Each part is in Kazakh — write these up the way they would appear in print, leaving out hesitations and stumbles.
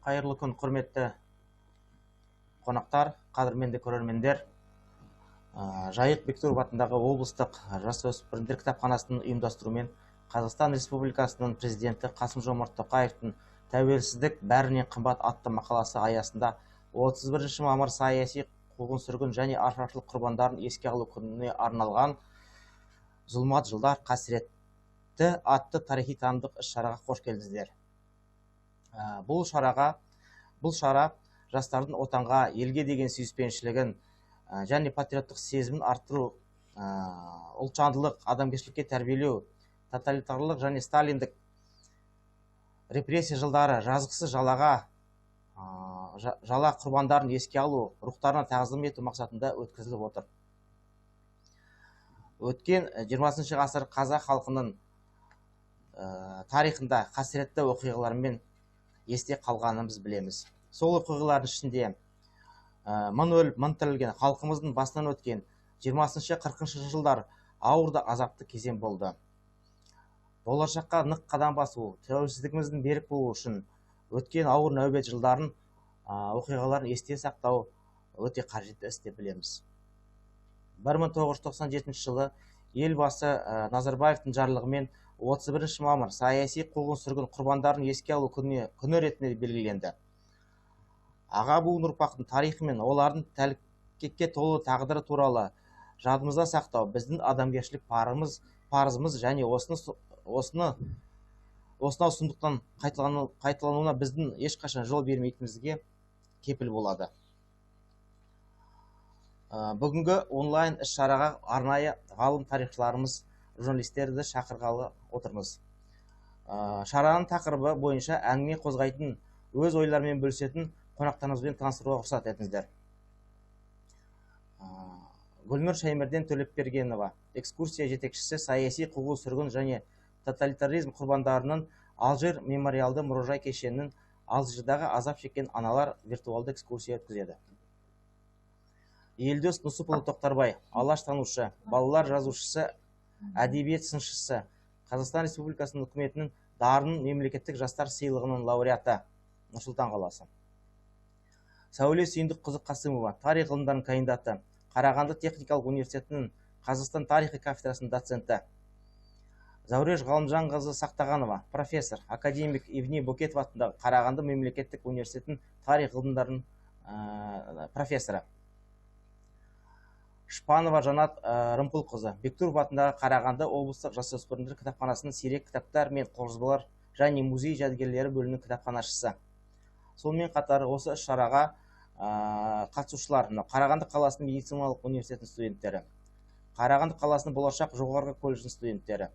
Қайырлы күн, құрметті қонақтар, қадірменді көрермендер. Жайық Бектұров атындағы облыстық жасөспірімдер кітапханасының ұйымдастыруымен Қазақстан Республикасының президенті Қасым-Жомарт Тоқаевтың «Тәуелсіздік бәрінен қымбат» атты мақаласы аясында 31 мамыр саяси қуғын-сүргін және ашаршылық құрбандарын еске алу күніне арналған «Зұлмат жылдар қасіретті» атты тарихи-танымдық іс-шараға қош келдіңіздер. Бұл шара жастардың отанға, елге деген сүйіспеншілігін және патриоттық сезімін арттыру, ұлтжандылық, адамгершілікке тәрбиелеу, тоталитарлық және сталиндік репрессия жылдары жазықсыз жала құрбандарын еске алу, рухтарына тағзым ету мақсатында өткізіліп отыр. Өткен 20 ғасыр қазақ халқының тарихында қасіретті оқиғалармен есте қалғанын біз білеміз. Сол оқиғалардың ішінде мың өліп, мың тірілген, халқымыздың басынан өткен 20-40 жылдар ауыр да азапты кезең болды. Болашаққа нық қадам басу, тәуелсіздігіміздің берік болуы үшін өткен ауыр нәубет жылдарын оқиғаларын есте сақтау өте қажетті іс деп білеміз. 1997 жылы елбасы Назарбаевтың жарлығымен 31 мамыр саяси қуғын-сүргін құрбандарын еске алу күні ретінде белгіленді. Аға буын ұрпақтың тарихы мен олардың тәлкекке толы тағдыры туралы жадымызда сақтау біздің адамгершілік парызымыз және осынау сұмдықтан қайталануына біздің ешқашан жол бермейтінімізге кепіл болады. Бүгінгі онлайн іс-шараға арнайы ғалым тарихшыларымыз, журналистерді шақырғалы отырмыз. Шараның тақырыбы бойынша әңгіме қозғайтын, өз ойларымен бөлісетін қонақтарымызбен таныстыруға рұқсат етіңіздер. Гүлнұр Шаймерден Төлепбергенова, экскурсия жетекшісі, саяси қуғын-сүргін және тоталитаризм құрбандарының Алжир мемориалды мұражай кешенінің Алжирдағы азап шеккен аналар виртуалды экскурсия өткізеді. Елдос Нұсыпұлы Тоқтарбай, алаштанушы, балалар жазушысы, әдебиет сыншысы, Қазақстан Республикасының үкіметінің дарын мемлекеттік жастар сыйлығының лауреаты, Нұр-Сұлтан қаласы. Сәуле Сүйіндік қызы Қасымова, тарих ғылымдарының кандидаты, Қарағанды техникалық университетінің Қазақстан тарихы кафедрасының доценті. Зауреш Ғалымжанқызы Сақтағанова, профессор, академик Ибни Бөкетов атындағы Қарағанды мемлекеттік университетінің тарих ғылымдарының профессоры. Шпанова Жанат Рымпылқызы, Бектұров атындағы Қарағанды облыстық жасөспірімдер кітапханасының сирек кітаптар мен қолжазбалар және музей жәдігерлері бөлімінің кітапханашысы. Сонымен қатар осы шараға қатысушылар Қарағанды қаласының медициналық университетінің студенттері, Қарағанды қаласының болашақ жоғарғы колледжінің студенттері,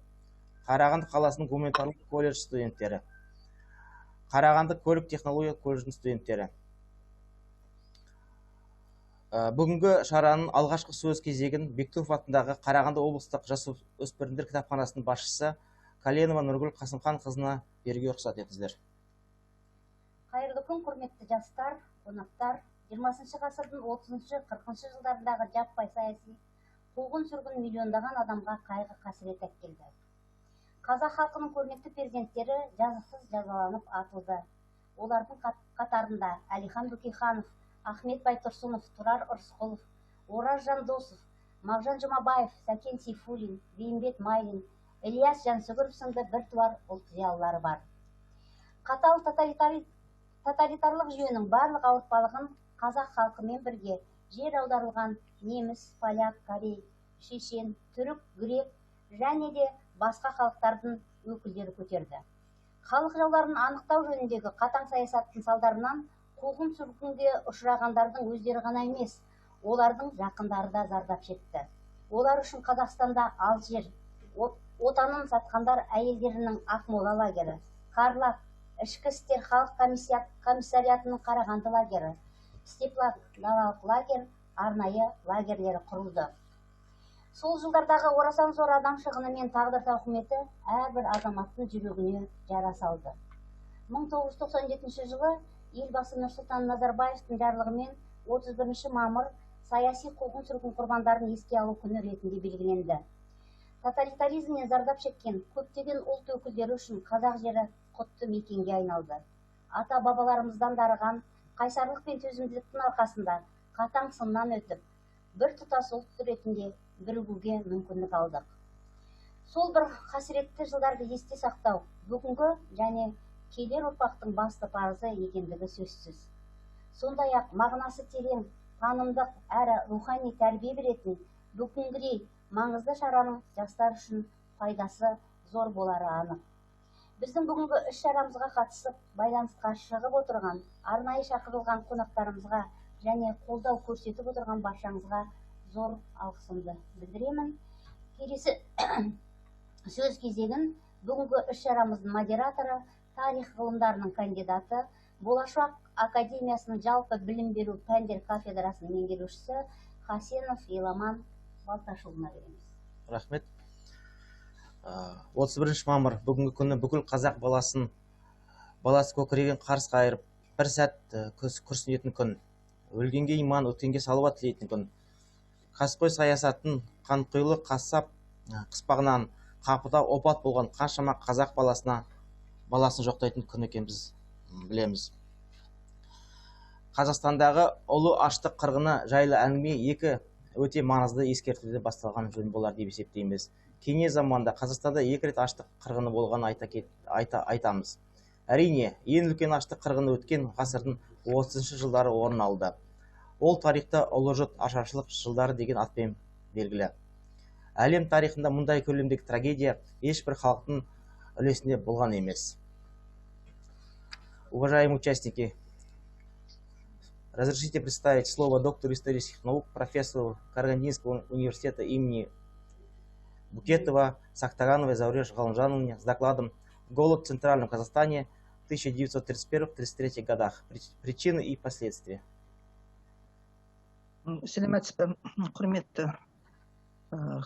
Қарағанды қаласының гуманитарлық колледж студенттері, Қарағанды көлік технология колледжінің студенттері. Бүгінгі шараның алғашқы сөз кезегін Бектұров атындағы Қарағанды облыстық жасөспірімдер кітапханасының басшысы Каленова Нұргүл Қасымхан-қызына беруге рұқсат етіңіздер. Қайырлы күн, құрметті жастар, қонақтар. 20 ғасырдың 30-40 жылдарындағы жаппай саяси қуғын-сүргін миллиондаған адамға қайғы қасірет әкелді. Қазақ халқының көрнекті перзенттері жазықсыз жазаланып атылды. Олардың қатарында Әлихан Бөкейханов, Ахмет Байтұрсынов, Тұрар Ырысқұлов, Ораз Жандосов, Мағжан Жұмабаев, Сәкен Сейфуллин, Бейімбет Майлин, Ілияс Жансүгіров сынды біртуар ұлт зиялылары бар. Қатал тоталитарлық жүйенің барлық ауыртпалығын қазақ халқымен бірге жер аударылған неміс, поляк, корей, шешен, түрік, грек және де басқа халықтардың өкілдері көтерді. Халық жауларын анықтау жөніндегі қатаң саясаттың салдарынан қуғын-сүргінге ұшырағандардың өздері ғана емес, олардың жақындары да зардап шекті. Олар үшін Қазақстанда Алжир, отанын сатқандар әйелдерінің Ақмола лагері, Қарлақ, Ішкі істер халық комиссариатының Қарағанды лагері, Степлак далалық лагер, арнайы лагерлері құрылды. Сол жылдардағы орасан зор адам шығыны мен тағдыр тауқыметі әрбір азаматтың жүрегіне жара салды. 1997 жылы елбасы Нұрсұлтан Назарбаевтың жарлығымен 31 мамыр саяси қуғын-сүргін құрбандарын еске алу күні ретінде белгіленді. Тоталитаризмнен зардап шеккен көптеген ұлт өкілдері үшін қазақ жері құтты мекенге айналды. ата бабаларымыздан дарыған қайсарлық пен төзімділіктің арқасында қатаң сыннан өтіп, бір тұтас ұлт ретінде бірігуге мүмкіндік алдық. Сол бір қасіретті жылдарды есте сақтау бүгінгі және келер ұрпақтың басты парызы екендігі сөзсіз. Сондай-ақ мағынасы терең, танымдық әрі рухани тәрбие беретін бүгінгідей маңызды шараның жастар үшін пайдасы зор болары анық. Біздің бүгінгі іс-шарамызға қатысып, байланысқа шығып отырған, арнайы шақырылған қонақтарымызға және қолдау көрсетіп отырған баршаңызға зор алғысымды білдіремін. Келесі сөз кезегін бүгінгі іс-шарамыздың модераторы, тарих ғылымдарының кандидаты, Болашақ академиясының жалпы білім беру пәндер кафедрасының меңгерушісі Хасенов Еламан Балташұлына береміз. Рахмет. 31 мамыр бүгінгі күні бүкіл қазақ баласы көкірегін қарс қайырып, бір сәт күрсінетін күн. Өлгенге иман, өткенге салауат тілейтін күн. Қаскөй саясаттың қанқұйлы қассап қыспағынан қапыда опат болған қаншама қазақ баласын жоқтайтын күн екен біз білеміз. Қазақстандағы ұлы аштық қырғыны жайлы әңгіме екі өте маңызды ескертуде басталған жөн болар деп есептейміз. Кеңес заманында Қазақстанда екі рет аштық қырғыны болғанын айтамыз. Әрине, ең үлкен аштық қырғыны өткен ғасырдың 30 жылдары орын алды. Ол тарихта ұлы жұт ашаршылық жылдары деген атпен белгілі. Әлем тарихында мұндай көлемдегі трагедия ешбір халықтың үлесінде болған емес. Уважаемые участники, разрешите представить слово доктору исторических наук, профессору Карагандинского университета имени Букетова Сактарановой Зауреш Галанжановне с докладом «Голод в Центральном Казахстане в 1931-1933 годах. Причины и последствия».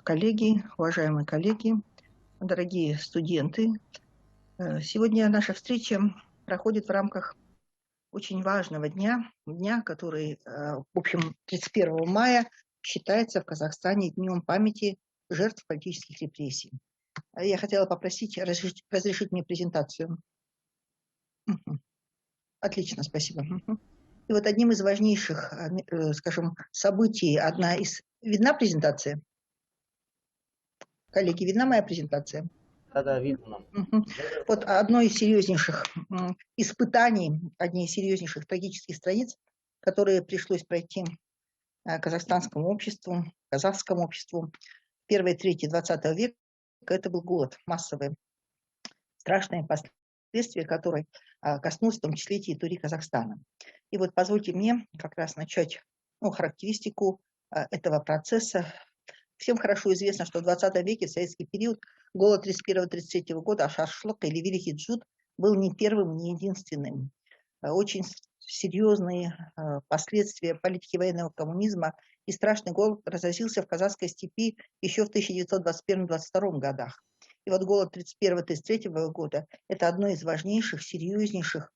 Коллеги, уважаемые коллеги, дорогие студенты, сегодня наша встреча проходит в рамках очень важного дня, который, в общем, 31 мая считается в Казахстане днем памяти жертв политических репрессий. Я хотела попросить разрешить мне презентацию. Отлично, спасибо. И вот одним из важнейших, скажем, событий, видна презентация? Коллеги, видна моя презентация? Да, видно. Вот одно из серьезнейших испытаний, одни из серьезнейших трагических страниц, которые пришлось пройти казахстанскому обществу, казахскому обществу в первой трети 20 века, это был голод массовый, страшные последствия, которые коснулись в том числе территории Казахстана. И вот позвольте мне как раз начать характеристику этого процесса. Всем хорошо известно, что в 20 веке, в советский период, голод 31-33 года, ашаршылық или Великий Джуд, был не первым, не единственным. Очень серьезные последствия политики военного коммунизма и страшный голод разразился в казахской степи еще в 1921-22 годах. И вот голод 31-33 года – это одно из важнейших, серьезнейших,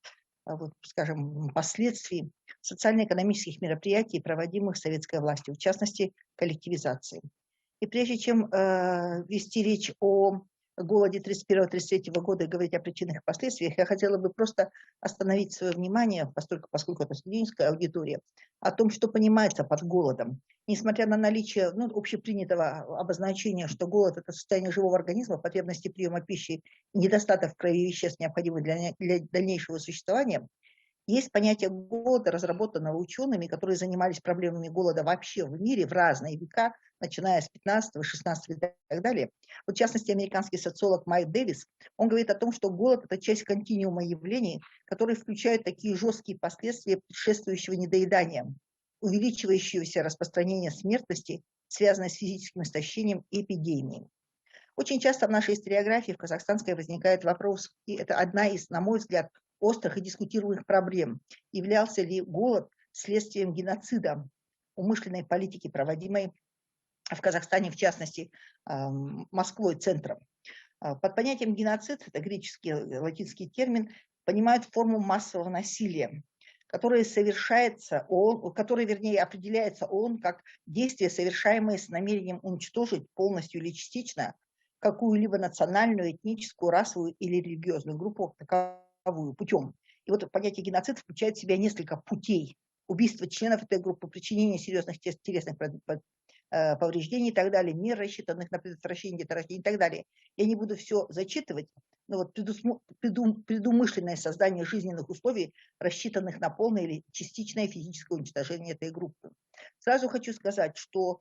скажем, последствий социально-экономических мероприятий, проводимых советской властью, в частности, коллективизации. И прежде чем вести речь о голоде 31-33 года и говорить о причинах и последствиях, я хотела бы просто остановить свое внимание, поскольку это студенческая аудитория, о том, что понимается под голодом. Несмотря на наличие общепринятого обозначения, что голод – это состояние живого организма, потребности приема пищи, недостаток в крови веществ, необходимых для дальнейшего существования, есть понятие голода, разработанного учеными, которые занимались проблемами голода вообще в мире в разные века, начиная с 15-го, 16-го и так далее. Вот, в частности, американский социолог Майк Дэвис, он говорит о том, что голод – это часть континуума явлений, которые включают такие жесткие последствия предшествующего недоедания, увеличивающегося распространения смертности, связанной с физическим истощением и эпидемией. Очень часто в нашей историографии, в казахстанской, возникает вопрос, и это одна из, на мой взгляд, острых и дискутируемых проблем. Являлся ли голод следствием геноцида, умышленной политики, проводимой в Казахстане, в частности, Москвой, центром? Под понятием геноцид, это греческий, латинский термин, понимают форму массового насилия, которое совершается, определяется ООН как действие, совершаемое с намерением уничтожить полностью или частично какую-либо национальную, этническую, расовую или религиозную группу таковую путем И вот понятие геноцид включает в себя несколько путей: убийство членов этой группы, причинение серьезных телесных повреждений и так далее, мер, рассчитанных на предотвращение деторождения и так далее. Я не буду все зачитывать, но вот предумышленное создание жизненных условий, рассчитанных на полное или частичное физическое уничтожение этой группы. Сразу хочу сказать, что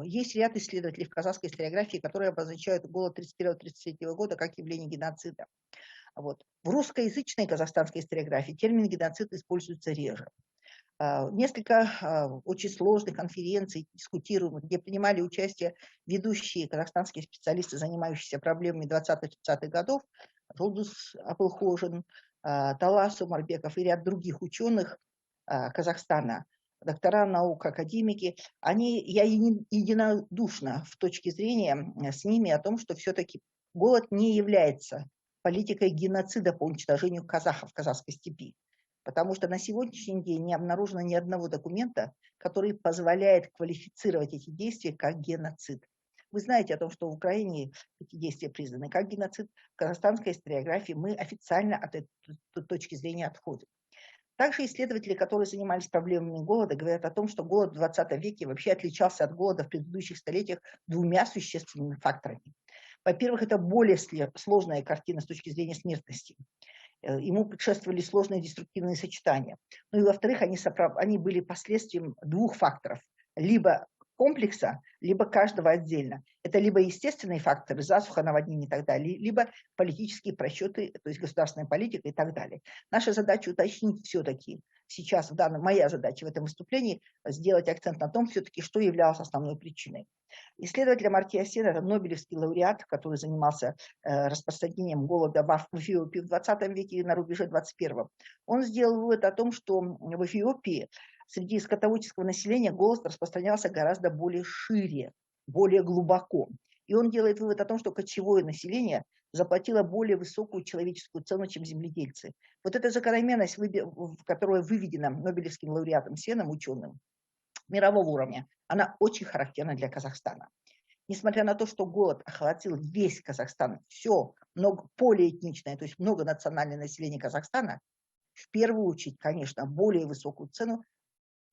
есть ряд исследователей в казахской историографии, которые обозначают голод 1931-1933 года как явление геноцида. Вот. В русскоязычной казахстанской историографии термин геноцид используется реже. Несколько очень сложных конференций, дискутируемых, где принимали участие ведущие казахстанские специалисты, занимающиеся проблемами 20-30-х годов, Жолдус Абылхожин, Талас Умарбеков и ряд других ученых Казахстана, доктора наук, академики, я единодушна в точке зрения с ними о том, что все-таки голод не является политикой геноцида по уничтожению казахов в казахской степи. Потому что на сегодняшний день не обнаружено ни одного документа, который позволяет квалифицировать эти действия как геноцид. Вы знаете о том, что в Украине эти действия признаны как геноцид. В казахстанской историографии мы официально от этой точки зрения отходим. Также исследователи, которые занимались проблемами голода, говорят о том, что голод в 20 веке вообще отличался от голода в предыдущих столетиях двумя существенными факторами. Во-первых, это более сложная картина с точки зрения смертности. Ему предшествовали сложные деструктивные сочетания. Ну и во-вторых, они были последствием двух факторов. Либо комплекса, либо каждого отдельно. Это либо естественные факторы, засуха, наводнение и так далее, либо политические просчеты, то есть государственная политика и так далее. Наша задача уточнить все-таки сейчас, моя задача в этом выступлении, сделать акцент на том все-таки, что являлось основной причиной. Исследователь Амартья Сен, это нобелевский лауреат, который занимался распространением голода в Эфиопии в 20 веке и на рубеже 21-го. Он сделал вывод о том, что в Эфиопии среди скотоводческого населения голод распространялся гораздо более шире, более глубоко. И он делает вывод о том, что кочевое население заплатило более высокую человеческую цену, чем земледельцы. Вот эта закономерность, которая выведена нобелевским лауреатом Сеном, ученым, мирового уровня, она очень характерна для Казахстана. Несмотря на то, что голод охватил весь Казахстан, все полиэтничное, то есть многонациональное население Казахстана, в первую очередь, конечно, более высокую цену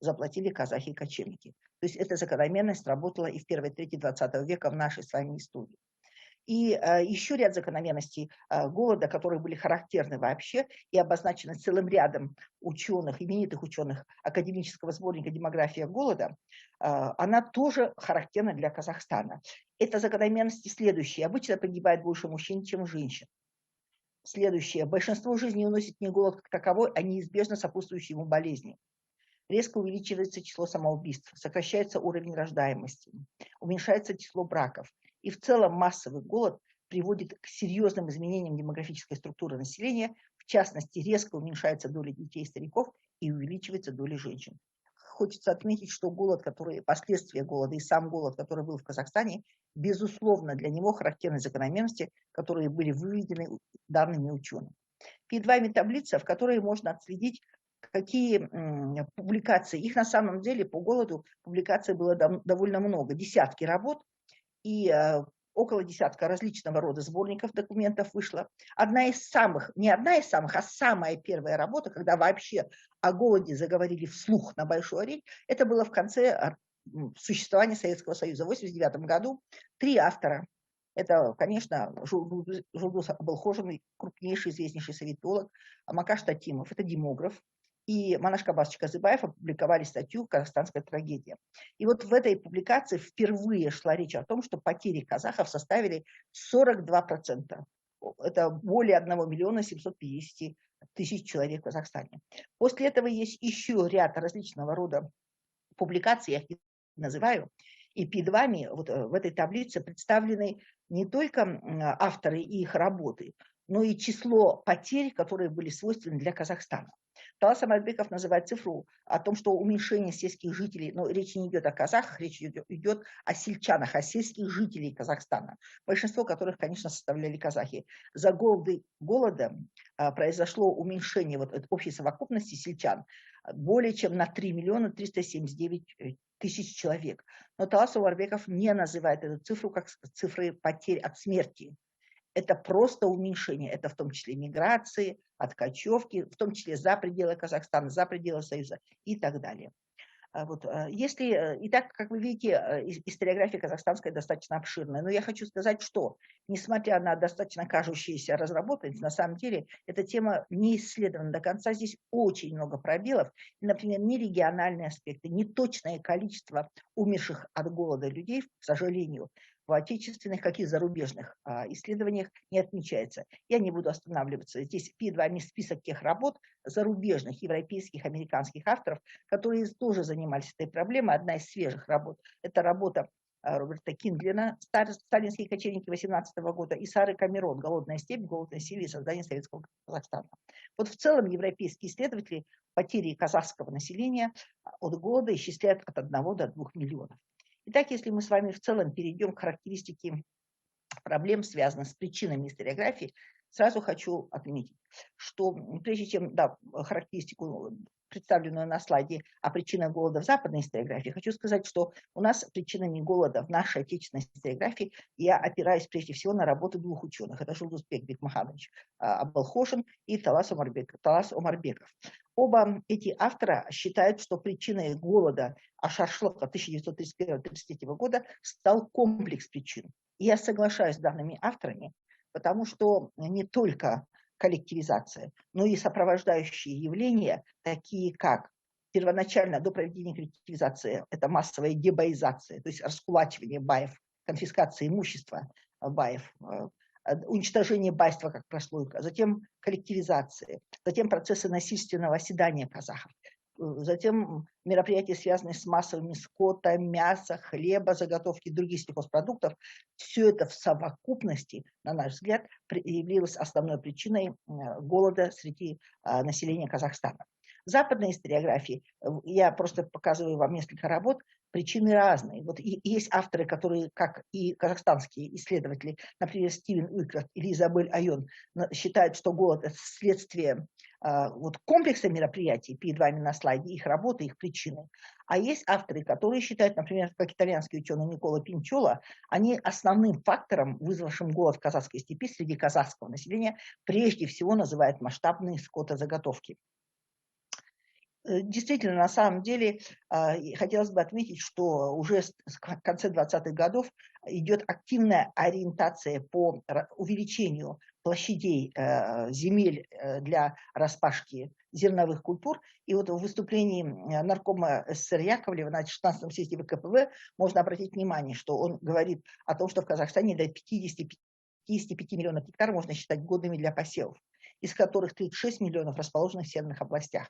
заплатили казахи и кочевники. То есть эта закономерность работала и в первой трети 20 века в нашей с вами истории. И еще ряд закономерностей голода, которые были характерны вообще и обозначены целым рядом ученых, именитых ученых академического сборника «Демография голода», она тоже характерна для Казахстана. Это закономерности следующие. Обычно погибает больше мужчин, чем женщин. Следующее. Большинство жизней уносит не голод как таковой, а неизбежно сопутствующие ему болезни. Резко увеличивается число самоубийств, сокращается уровень рождаемости, уменьшается число браков. И в целом массовый голод приводит к серьезным изменениям демографической структуры населения. В частности, резко уменьшается доля детей и стариков и увеличивается доля женщин. Хочется отметить, что последствия голода и сам голод, который был в Казахстане, безусловно, для него характерны закономерности, которые были выведены данными учеными. Перед вами таблица, в которой можно отследить, какие публикации. Их на самом деле по голоду публикаций было довольно много, десятки работ и около десятка различного рода сборников документов вышло. Не одна из самых, а самая первая работа, когда вообще о голоде заговорили вслух на большой арене, это было в конце существования Советского Союза в 1989 году. 3 автора. Это, конечно, Жолдус Абылхожин, крупнейший, известнейший советолог, Макаш Татимов, это демограф, и Манаш Кабасович Казыбаев опубликовали статью «Казахстанская трагедия». И вот в этой публикации впервые шла речь о том, что потери казахов составили 42%. Это более 1 миллиона 750 тысяч человек в Казахстане. После этого есть еще ряд различного рода публикаций, я их не называю. И перед вами вот в этой таблице представлены не только авторы и их работы, но и число потерь, которые были свойственны для Казахстана. Талас Умарбеков называет цифру о том, что уменьшение сельских жителей, но речь не идет о казахах, речь идет о сельчанах, о сельских жителей Казахстана, большинство которых, конечно, составляли казахи. За голода произошло уменьшение общей совокупности сельчан более чем на 3 миллиона 379 тысяч человек. Но Талас Умарбеков не называет эту цифру как цифры потерь от смерти. это просто уменьшение, это в том числе миграции, откачевки, в том числе за пределы Казахстана, за пределы Союза и так далее. Если, и так, как вы видите, историография казахстанская достаточно обширная, но я хочу сказать, что, несмотря на достаточно кажущиеся разработанность, на самом деле эта тема не исследована до конца, здесь очень много пробелов, например, не региональные аспекты, не точное количество умерших от голода людей, к сожалению, в отечественных, как и зарубежных исследованиях не отмечается. Я не буду останавливаться. Здесь перед вами список тех работ зарубежных, европейских, американских авторов, которые тоже занимались этой проблемой. Одна из свежих работ – это работа Роберта Киндлина «Сталинские кочевники» 18 года и Сары Камерон «Голодная степь, голодное насилие и создание советского Казахстана». Вот в целом европейские исследователи потери казахского населения от голода исчисляют от 1 до 2 миллионов. Итак, если мы с вами в целом перейдем к характеристике проблем, связанных с причинами историографии, сразу хочу отметить, что прежде чем характеристику, представленную на слайде о причинах голода в западной историографии, хочу сказать, что у нас причинами голода в нашей отечественной историографии я опираюсь прежде всего на работы 2 ученых. Это Жулдузбек Бекмаханович Абалхошин и Талас Омарбеков. Оба эти автора считают, что причиной голода Ашаршлыка 1931-1933 года стал комплекс причин. И я соглашаюсь с данными авторами, потому что не только коллективизация, но и сопровождающие явления, такие как первоначально до проведения коллективизации, это массовая дебаизация, то есть раскулачивание баев, конфискация имущества баев, уничтожение байства как прослойка, затем коллективизация, затем процессы насильственного оседания казахов, затем мероприятия, связанные с массовыми скота, мяса, хлеба, заготовки других сельхозпродуктов. Все это в совокупности, на наш взгляд, явилось основной причиной голода среди населения Казахстана. В западной историографии, я просто показываю вам несколько работ, причины разные. Вот и есть авторы, которые, как и казахстанские исследователи, например, Стивен Уикрафт или Изабель Айон, считают, что голод – это следствие вот комплекса мероприятий, перед вами на слайде, их работы, их причины. А есть авторы, которые считают, например, как итальянский ученый Никола Пинчола, они основным фактором, вызвавшим голод в казахской степи среди казахского населения, прежде всего называют масштабные скотозаготовки. Действительно, на самом деле, хотелось бы отметить, что уже в конце 20-х годов идет активная ориентация по увеличению площадей земель для распашки зерновых культур. И вот в выступлении наркома СССР Яковлева на 16-м съезде ВКПБ можно обратить внимание, что он говорит о том, что в Казахстане до 55 миллионов гектаров можно считать годными для посевов, из которых 36 миллионов расположены в северных областях.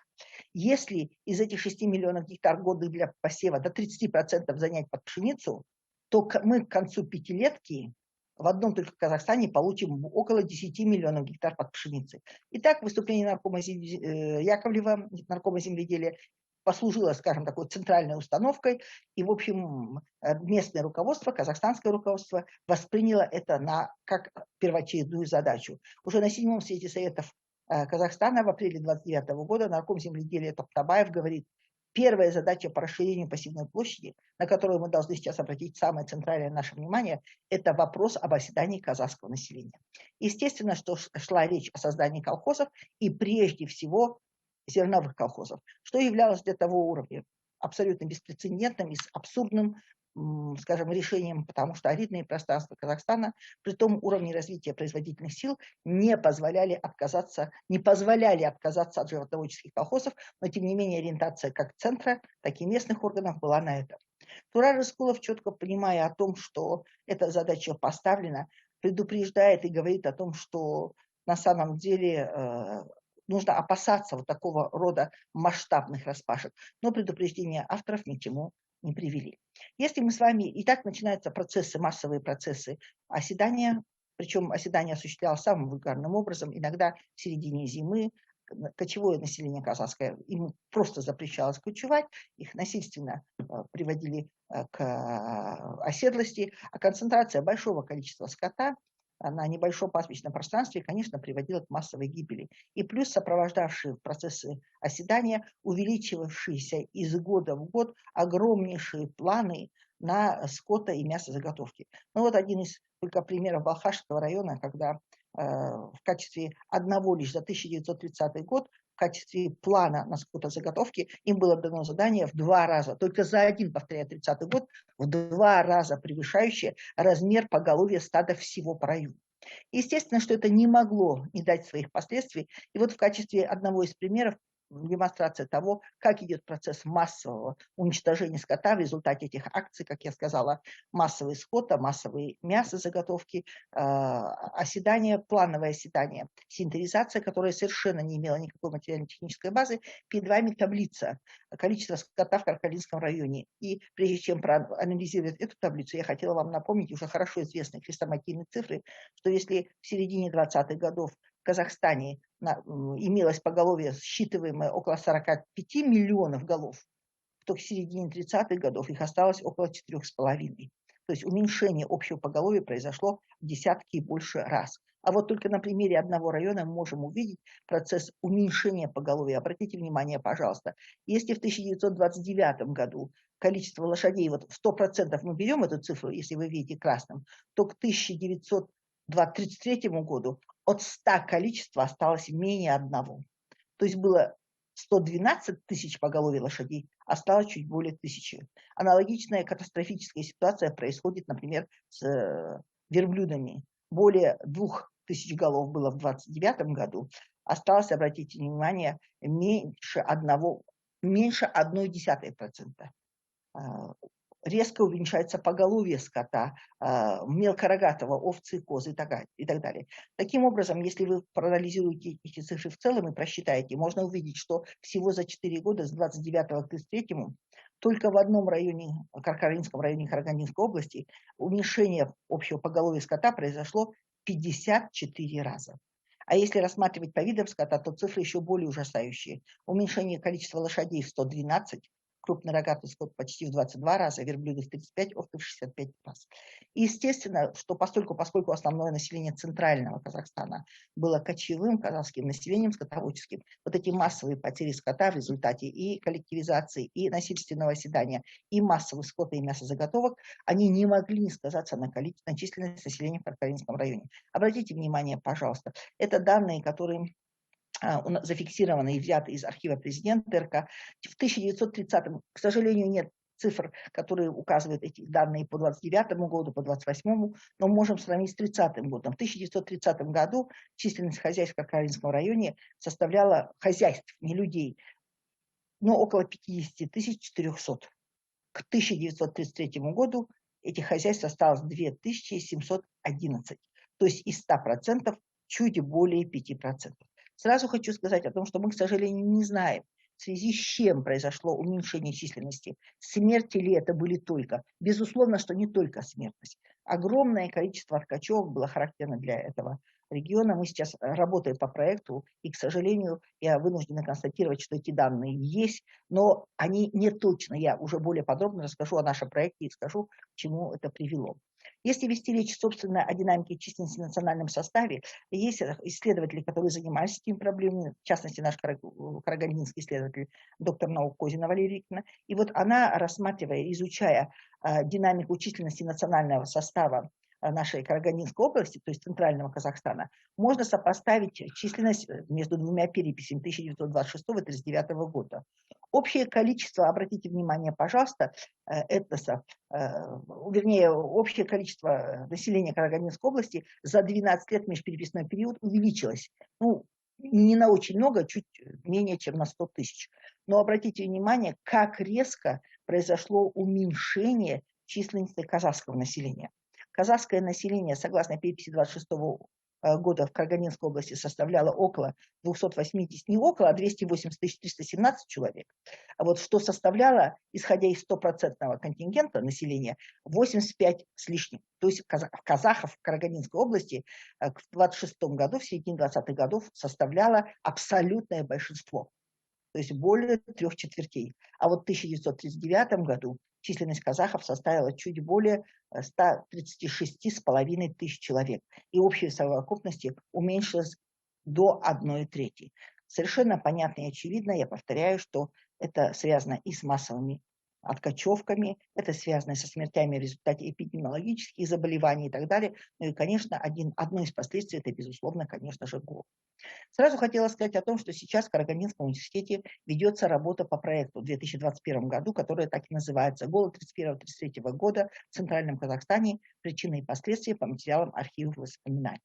Если из этих 6 миллионов гектар годных для посева до 30% занять под пшеницу, то мы к концу пятилетки в одном только Казахстане получим около 10 миллионов гектар под пшеницей. Итак, выступление наркома Яковлева, наркома земледелия, послужила, скажем, такой центральной установкой, и, в общем, местное руководство, казахстанское руководство восприняло это как первоочередную задачу. Уже на 7-м съезде Советов Казахстана в апреле 1929 года нарком земледелия Токтабаев говорит: первая задача по расширению посевной площади, на которую мы должны сейчас обратить самое центральное наше внимание, это вопрос об оседании казахского населения. Естественно, что шла речь о создании колхозов и прежде всего зерновых колхозов, что являлось для того уровня абсолютно беспрецедентным и с абсурдным, скажем, решением, потому что аридные пространства Казахстана при том уровне развития производительных сил не позволяли отказаться от животноводческих колхозов, но тем не менее ориентация как центра, так и местных органов была на это. Турар Рыскулов, четко понимая о том, что эта задача поставлена, предупреждает и говорит о том, что на самом деле нужно опасаться вот такого рода масштабных распашек, но предупреждения авторов ни к чему не привели. Если мы с вами, и так начинаются массовые процессы оседания, причем оседание осуществлялось самым вульгарным образом, иногда в середине зимы, кочевое население казахское, им просто запрещалось кочевать, их насильственно приводили к оседлости, а концентрация большого количества скота на небольшом пастбищном пространстве, конечно, приводила к массовой гибели. И плюс сопровождавшие процессы оседания, увеличивавшиеся из года в год огромнейшие планы на ското- и мясозаготовки. Ну вот один из несколько примеров Балхашского района, когда в качестве одного лишь за 1930 год в качестве плана на скотозаготовки им было дано задание в 2 раза, только за один, повторяю, 30-й год, в 2 раза превышающее размер поголовья стада всего по району. Естественно, что это не могло не дать своих последствий. И вот в качестве одного из примеров демонстрация того, как идет процесс массового уничтожения скота в результате этих акций, как я сказала, массовый скота, массовые мясозаготовки, оседание, плановое оседание, синтеризация, которая совершенно не имела никакой материально-технической базы. Перед вами таблица количества скота в Каркаринском районе. И прежде чем проанализировать эту таблицу, я хотела вам напомнить уже хорошо известные хрестоматийные цифры, что если в середине 20-х годов в Казахстане имелось поголовье, считываемое около 45 миллионов голов, то к середине 30-х годов их осталось около 4,5. То есть уменьшение общего поголовья произошло в десятки и больше раз. А вот только на примере одного района мы можем увидеть процесс уменьшения поголовья. Обратите внимание, пожалуйста, если в 1929 году количество лошадей, вот в 100% мы берем эту цифру, если вы видите красным, то к 1933 году от 100 количества осталось менее 1. То есть было 112 тысяч поголовья лошадей, а стало чуть более 1000. Аналогичная катастрофическая ситуация происходит, например, с верблюдами. Более 2000 голов было в 1929 году. Осталось, обратите внимание, меньше 0,1%. Резко уменьшается поголовье скота, мелкорогатого, овцы, козы и так далее. Таким образом, если вы проанализируете эти цифры в целом и просчитаете, можно увидеть, что всего за 4 года, с 29 к 33, только в одном районе, Каркаринском районе Карагандинской области, уменьшение общего поголовья скота произошло 54 раза. А если рассматривать по видам скота, то цифры еще более ужасающие. Уменьшение количества лошадей в 112, крупный рогатый скот почти в 22 раза, верблюды в 35, овцы в 65 раз. И естественно, что поскольку основное население центрального Казахстана было кочевым казахским населением, скотоводческим, вот эти массовые потери скота в результате и коллективизации, и насильственного оседания, и массовых скота и мясозаготовок, они не могли не сказаться на численность населения в Каркаринском районе. Обратите внимание, пожалуйста, это данные, которые зафиксированы и взяты из архива президента РК. В 1930-м, к сожалению, нет цифр, которые указывают эти данные по 29 году, по 28-му, но можем сравнить с 30-м годом. В 1930 году численность хозяйств в Каркаринском районе составляла хозяйств, не людей, но около 50 400. К 1933 году этих хозяйств осталось 2711. То есть из 100% чуть более 5%. Сразу хочу сказать о том, что мы, к сожалению, не знаем, в связи с чем произошло уменьшение численности. Смерти ли это были только? Безусловно, что не только смертность. Огромное количество откачевок было характерно для этого региона. Мы сейчас работаем по проекту, и, к сожалению, я вынуждена констатировать, что эти данные есть, но они не точны. Я уже более подробно расскажу о нашем проекте и скажу, к чему это привело. Если вести речь, собственно, о динамике численности в национальном составе, есть исследователи, которые занимались этими проблемами, в частности, наш карагандинский исследователь, доктор наук Козина Валерия Викторовна. И вот она, рассматривая, изучая динамику численности национального состава нашей Карагандинской области, то есть центрального Казахстана, можно сопоставить численность между двумя переписями 1926 и 1939 года. Общее количество, обратите внимание, пожалуйста, этносов, вернее, общее количество населения Карагандинской области за 12 лет межпереписной период увеличилось. Ну, не на очень много, чуть менее, чем на 100 тысяч. Но обратите внимание, как резко произошло уменьшение численности казахского населения. Казахское население, согласно переписи 26 года в Карагандинской области, составляло около 280, не около, а 280 317 человек. А вот что составляло, исходя из 100% контингента населения, 85 с лишним. То есть казахов в Карагандинской области в 26 году, в середине 20-х годов составляло абсолютное большинство. То есть более 3/4. А вот в 1939 году численность казахов составила чуть более 136,5 тысяч человек. И общей совокупности уменьшилась до 1/3. Совершенно понятно и очевидно, я повторяю, что это связано и с массовыми откачевками, это связано со смертями в результате эпидемиологических заболеваний и так далее. Ну и, конечно, одно из последствий – это, безусловно, конечно же, голод. Сразу хотела сказать о том, что сейчас в Карагандинском университете ведется работа по проекту в 2021 году, которая так и называется «Голод 1931-1933 года в Центральном Казахстане. Причины и последствия по материалам архивов воспоминаний».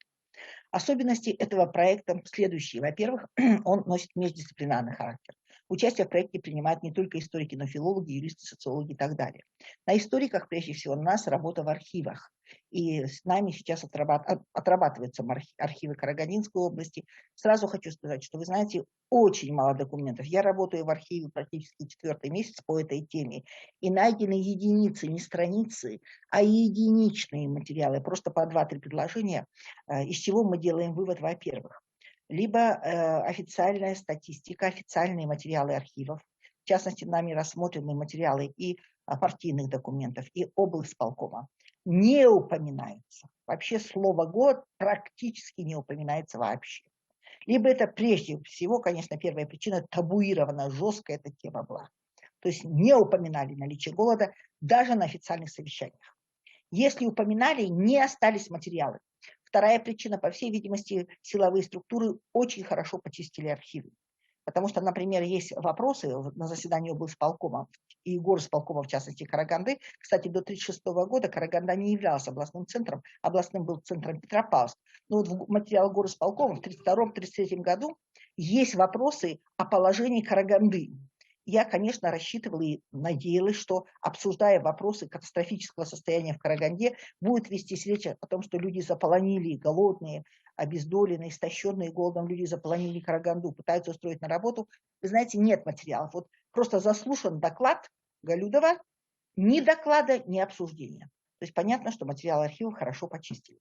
Особенности этого проекта следующие. Во-первых, он носит междисциплинарный характер. Участие в проекте принимают не только историки, но и филологи, юристы, социологи и так далее. На историках, прежде всего, у нас работа в архивах. И с нами сейчас отрабатываются архивы Карагандинской области. Сразу хочу сказать, что вы знаете, очень мало документов. Я работаю в архиве практически 4-й месяц по этой теме. И найдены единицы, не страницы, а единичные материалы, просто по 2-3 предложения, из чего мы делаем вывод, во-первых, либо официальная статистика, официальные материалы архивов, в частности, нами рассмотрены материалы и партийных документов, и облсполкома, не упоминается. Вообще слово «год» практически не упоминается вообще. Либо это прежде всего, конечно, первая причина, табуирована жестко эта тема была. То есть не упоминали наличие голода даже на официальных совещаниях. Если упоминали, не остались материалы. Вторая причина, по всей видимости, силовые структуры очень хорошо почистили архивы. Потому что, например, есть вопросы на заседании облсполкома и горосполкома, в частности, Караганды. Кстати, до 1936 года Караганда не являлась областным центром, областным был центром Петропавловск. Но вот в материалах горосполкома в 1932-1933 году есть вопросы о положении Караганды. Я, конечно, рассчитывала и надеялась, что, обсуждая вопросы катастрофического состояния в Караганде, будет вестись речь о том, что люди заполонили, голодные, обездоленные, истощенные голодом люди заполонили Караганду, пытаются устроить на работу. Вы знаете, нет материалов. Вот просто заслушан доклад Галюдова, ни доклада, ни обсуждения. То есть понятно, что материалы архива хорошо почистили.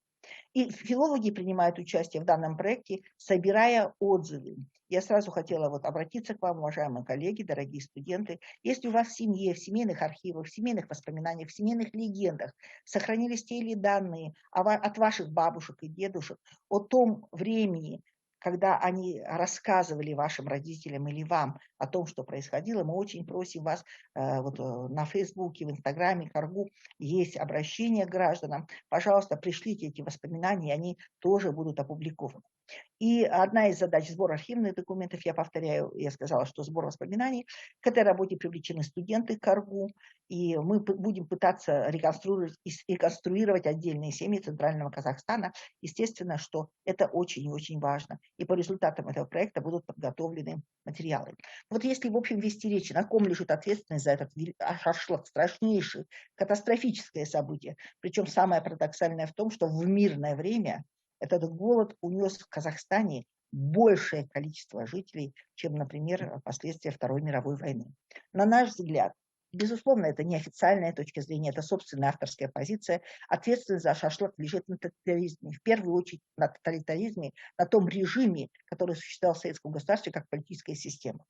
И филологи принимают участие в данном проекте, собирая отзывы. Я сразу хотела обратиться к вам, уважаемые коллеги, дорогие студенты. Если у вас в семье, в семейных архивах, в семейных воспоминаниях, в семейных легендах сохранились те или данные от ваших бабушек и дедушек о том времени, когда они рассказывали вашим родителям или вам о том, что происходило, мы очень просим вас на Фейсбуке, в Инстаграме, Каргу есть обращение к гражданам. Пожалуйста, пришлите эти воспоминания, они тоже будут опубликованы. И одна из задач сбора архивных документов, я повторяю, я сказала, что сбор воспоминаний, к этой работе привлечены студенты Каргу, и мы будем пытаться реконструировать отдельные семьи Центрального Казахстана. Естественно, что это очень и очень важно. И по результатам этого проекта будут подготовлены материалы. Вот если, в общем, вести речь, на ком лежит ответственность за этот шашлык, страшнейшее, катастрофическое событие. Причем самое парадоксальное в том, что в мирное время этот голод унес в Казахстане большее количество жителей, чем, например, последствия Второй мировой войны. На наш взгляд, безусловно, это не официальная точка зрения, это собственная авторская позиция. Ответственность за шашлык лежит на тоталитаризме, в первую очередь на тоталитаризме, на том режиме, который существовал в советском государстве как политическая система.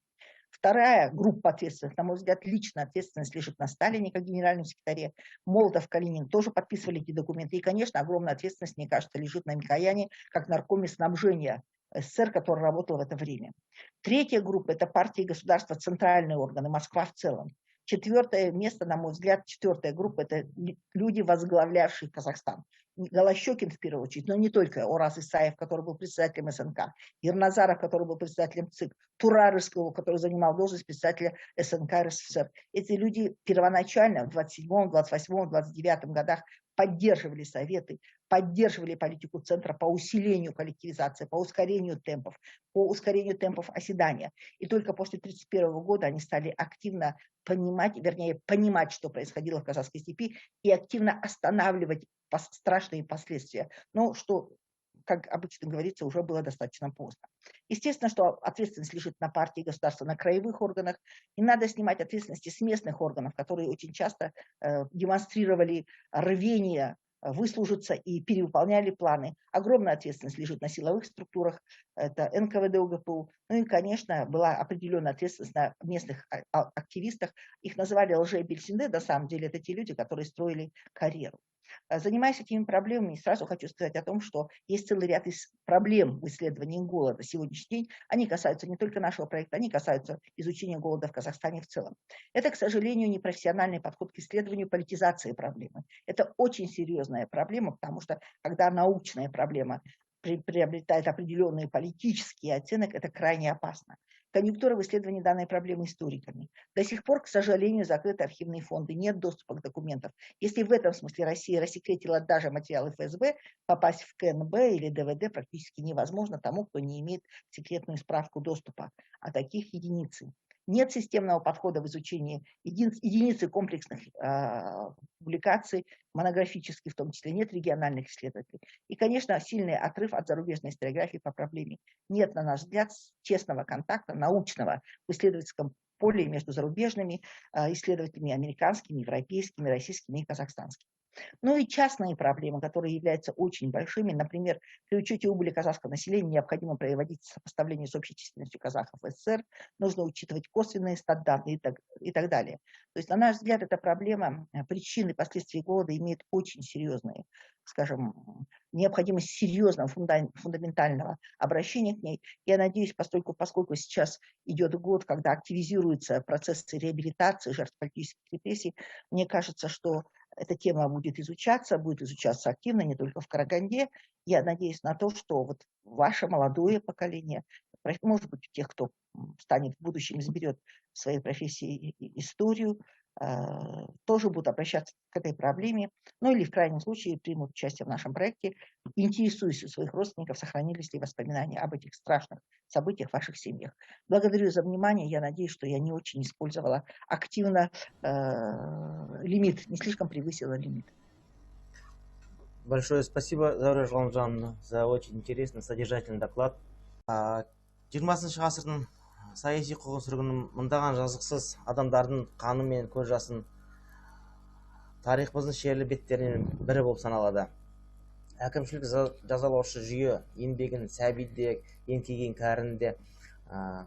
Вторая группа ответственных, на мой взгляд, личная ответственность лежит на Сталине как генеральном секретаре. Молотов, Калинин тоже подписывали эти документы. И, конечно, огромная ответственность, мне кажется, лежит на Микояне как наркоме снабжения СССР, который работал в это время. Третья группа – это партии и государства, центральные органы, Москва в целом. Четвертое место, на мой взгляд, четвертая группа – это люди, возглавлявшие Казахстан. Голощекин в первую очередь, но не только. Ораз Исаев, который был председателем СНК, Ерназаров, который был председателем ЦИК, Тура Рыскова, который занимал должность председателя СНК РСФСР. Эти люди первоначально в 27-м, 28-м, 29-м годах поддерживали советы, поддерживали политику центра по усилению коллективизации, по ускорению темпов оседания. И только после 1931 года они стали активно понимать, что происходило в Казахской степи, и активно останавливать страшные последствия. Но что, как обычно говорится, уже было достаточно поздно. Естественно, что ответственность лежит на партии государства, на краевых органах. Не надо снимать ответственности с местных органов, которые очень часто демонстрировали рвение выслужиться и перевыполняли планы. Огромная ответственность лежит на силовых структурах, это НКВД УГПУ. Ну и, конечно, была определенная ответственность на местных активистах. Их называли лжебельсинды, на самом деле это те люди, которые строили карьеру. Занимаясь этими проблемами, сразу хочу сказать о том, что есть целый ряд проблем в исследовании голода сегодняшний день. Они касаются не только нашего проекта, они касаются изучения голода в Казахстане в целом. Это, к сожалению, непрофессиональный подход к исследованию политизации проблемы. Это очень серьезная проблема, потому что когда научная проблема приобретает определенные политические оттенок, это крайне опасно. Конъюнктура в исследовании данной проблемы историками. До сих пор, к сожалению, закрыты архивные фонды, нет доступа к документам. Если в этом смысле Россия рассекретила даже материалы ФСБ, попасть в КНБ или ДВД практически невозможно тому, кто не имеет секретную справку доступа. А таких единицы. Нет системного подхода в изучении единицы комплексных публикаций, монографических в том числе, нет региональных исследователей. И, конечно, сильный отрыв от зарубежной историографии по проблеме. Нет, на наш взгляд, честного контакта научного в исследовательском поле между зарубежными исследователями американскими, европейскими, российскими и казахстанскими. Ну и частные проблемы, которые являются очень большими. Например, при учете убыли казахского населения необходимо проводить сопоставление с общей численностью казахов в СССР, нужно учитывать косвенные стандарты и так далее. То есть, на наш взгляд, эта проблема причин и последствий голода имеет очень серьезные, скажем, необходимость серьезного фундаментального обращения к ней. Я надеюсь, поскольку сейчас идет год, когда активизируются процессы реабилитации жертв политических репрессий, мне кажется, что эта тема будет изучаться активно, не только в Караганде. Я надеюсь на то, что вот ваше молодое поколение, может быть, тех, кто станет в будущем, изберет в своей профессии историю, тоже будут обращаться к этой проблеме, ну или в крайнем случае примут участие в нашем проекте, интересуясь у своих родственников, сохранились ли воспоминания об этих страшных событиях в ваших семьях. Благодарю за внимание. Я надеюсь, что я не очень использовала активно лимит, не слишком превысила лимит. Большое спасибо, Зауреш Ғалымжановна, за очень интересный, содержательный доклад. 20 ғасырдың саяси қуғын-сүргінін мыңдаған жазықсыз адамдардың қаны мен көз жасын тарихымыздың шерлі беттерінен бірі болып саналады. Әкімшілік жазалаушы жүйе еңбегін сәбиде, еңкейген кәрінде,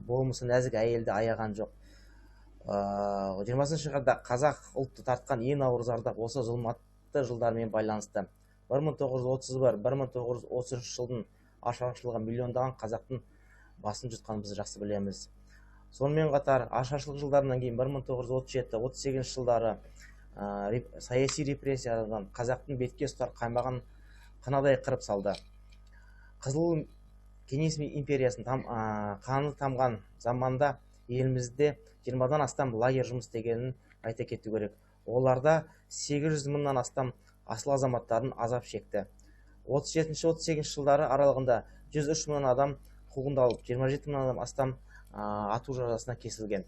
болмысы нәзік әйелді аяған жоқ. 20 ғасырда қазақ ұлтты тартқан ең ауыр зардап осы зұлматты жылдармен байланысты. 1931-1933 жылдың ашаршылығы миллиондаған қазақтың басын жұтқанын біз жақсы білеміз. Сонымен қатар ашаршылық жылдарынан кейін 1937-38 жылдары саяси репрессиядан қазақтың бетке ұстар қаймаған қынадай қырып салды. Қызыл Кеңес империясының қаны тамған заманда елімізде 20-дан астам лагерь жұмыс істегенін айта кету керек. Оларда 800 мыңнан астам асыл азаматтардың азап шекті. 37-38 жылдары аралығында 103 мыңнан адам қуғындалып, 27 мыңнан астам ату жазасына кесілген.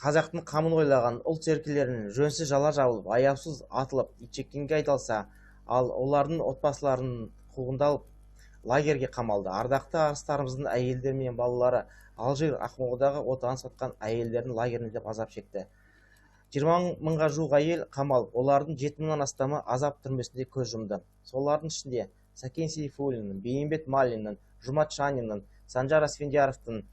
Қазақтың қамын ойлаған ұлт еркелерінің жөнсіз жала жабылып, аяусыз атылып, итжеккенге айдалса, ал олардың отбасыларын қуғындалып, лагерге қамалды. Ардақты арыстарымыздың әйелдері мен балалары Алжир, Ақмоладағы отан сатқан әйелдердің лагерінде деп азап шекті. 20 мыңға жуық әйел қамалып, олардың 7 мыңнан астамы азап түрмесінде көз жұмды. Солардың ішінде Сәкен Сейфуллиннің, Бейімбет Майлиннің, Жұмат Шаниннің, Санжар Асфендияровтың,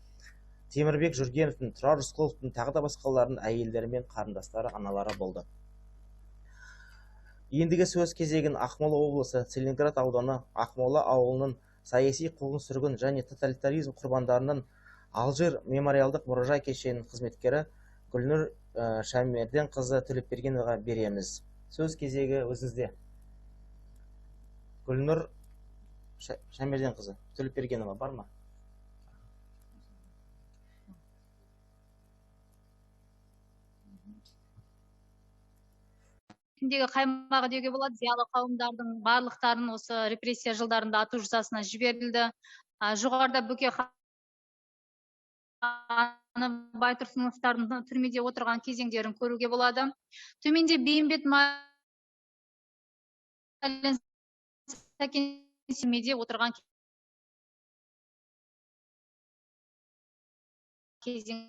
Темірбек Жүргеновтың, Тұрар Рысқұловтың, тағы да басқалардың әйелдері мен қарындастары, аналары болды. Ендігі сөз кезегін Ақмола облысы, Целиноград ауданы, Ақмола ауылының саяси қуғын-сүргін және тоталитаризм құрбандарының Алжир мемориалдық мұражай кешенінің қызметкері Гүлнұр Шәмерденқызы Төлепбергеноваға береміз. Сөз кезегі өзіңізде. Гүлнұр Шәмерденқызы Төлепбергенова бар ма? Қаймағы деуге болады, зиялы қауымдардың барлықтарын осы репрессия жылдарында ату жазасына жіберілді. Жоғарыда Бөкей ханы Байтұрсыновтардың түрмеде отырған кезеңдерін көруге болады. Төменде Бейімбет Майлин Сәкен түрмеде отырған кезең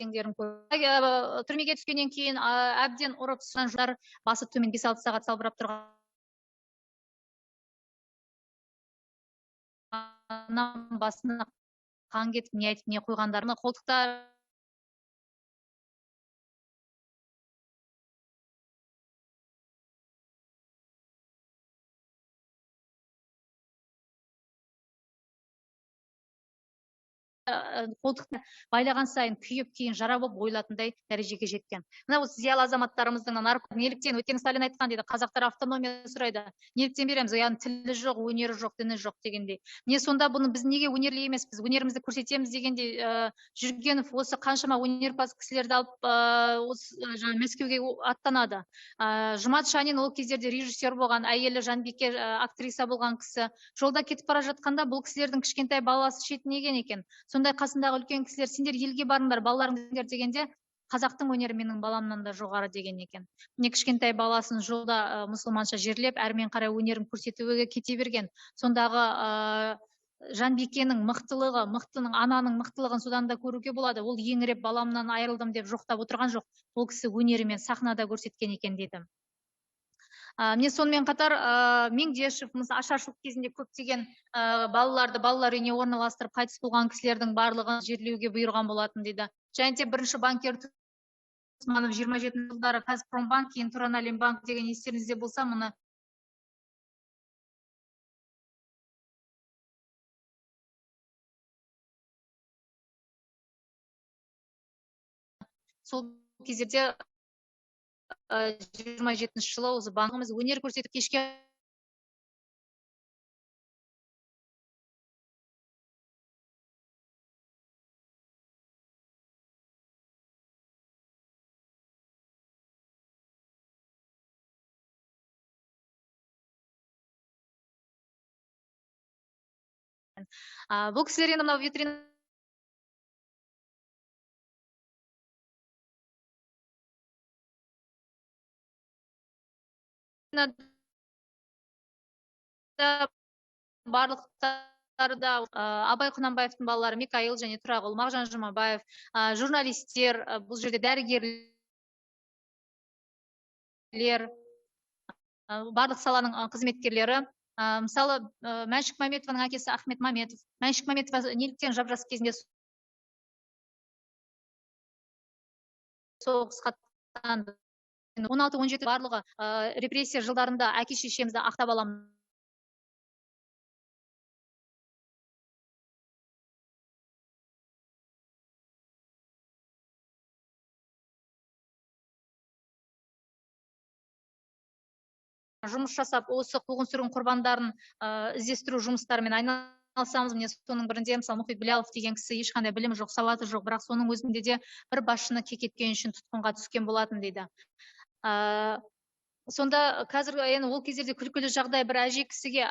түрмеге түскеннен кейін әбден ұрып жылдар басы төменге салып салбырап тұрған туғаннан басына қан кетіп не айтып не қойғандарына қолтықтар қолтықты байлаған сайын күйіп кейін жара болып ойылатындай дәрежеге жеткен. Мына осы зиялы азаматтарымыздың неліктен өткен Сталин айтқан дейді, қазақтар автономия сұрайды. Неліктен береміз? Яғни тілі жоқ, өнері жоқ, діні жоқ дегендей. Не сонда бұны біз неге өнерлі емеспіз? Өнерімізді көрсетеміз дегендей Жүргенов осы қаншама өнерпаз кісілерді алып осы Мәскеуге аттанады. Жұмат Шанин ол кездерде режиссер болған, әйелі Жанбике актриса болған кісі. Жолда кетіп бара жатқанда бұл кісілердің кішкентай баласы шетінеген екен. Сондай қасындағы үлкен кісілер сендер елге барыңдар, балаларыңдар дегенде қазақтың өнері менің баламнан да жоғары деген екен. Міне кішкентай баласын жолда мұсылманша жерлеп, әрмен қарай өнерін көрсетуге кете берген. Сондағы Жанбикенің мықтылығы, ананың мықтылығын содан да көруге болады. Ол еңіреп баламнан айырылдым деп жоқтап отырған жоқ. Ол кісі өнерімен сахнада көрсеткен екен дейді. Міне сонымен қатар Меңдешев, ашаршылық кезінде көптеген балаларды балалар үйіне орналастырып қайтыс болған кісілердің барлығын жерлеуге бұйырған болатын дейді. Және де бірінші банкир Тұсманов 27 жылдары Қазпромбанк, кейін Туранәлембанк деген естеріңізде болса, мұны сол кездерде 27 жылы осы банкіміз өнер көрсетіп кешке бұл кісілер енді мынау витрина барлықтары да Абай Құнанбаевтың балалары Микаил және Тұрағұл, Мағжан Жұмабаев, журналистер, бұл жерде дәрігерлер, барлық саланың қызметкерлері. Мысалы, Мәншік Мәметованың әкесі Ахмет Мәметов. Мәншік Мәметова неліктен жап-жас кезінде соғысқа аттанды. 16-17 барлығы репрессия жылдарында әке шешемізді ақтап аламын. Жұмыс жасап, осы қуғын-сүргін құрбандарын іздестіру жұмыстарымен айналысамыз. Міне соның бірінде мысалы Мұхит Білялов деген кісі ешқандай білімі жоқ, сауаты жоқ, бірақ соның өзінде де бір басшыны кекеткен үшін тұтқынға түскен болатын дейді. Сонда қазір ол кездерде күлкілі жағдай, бір әже кісіге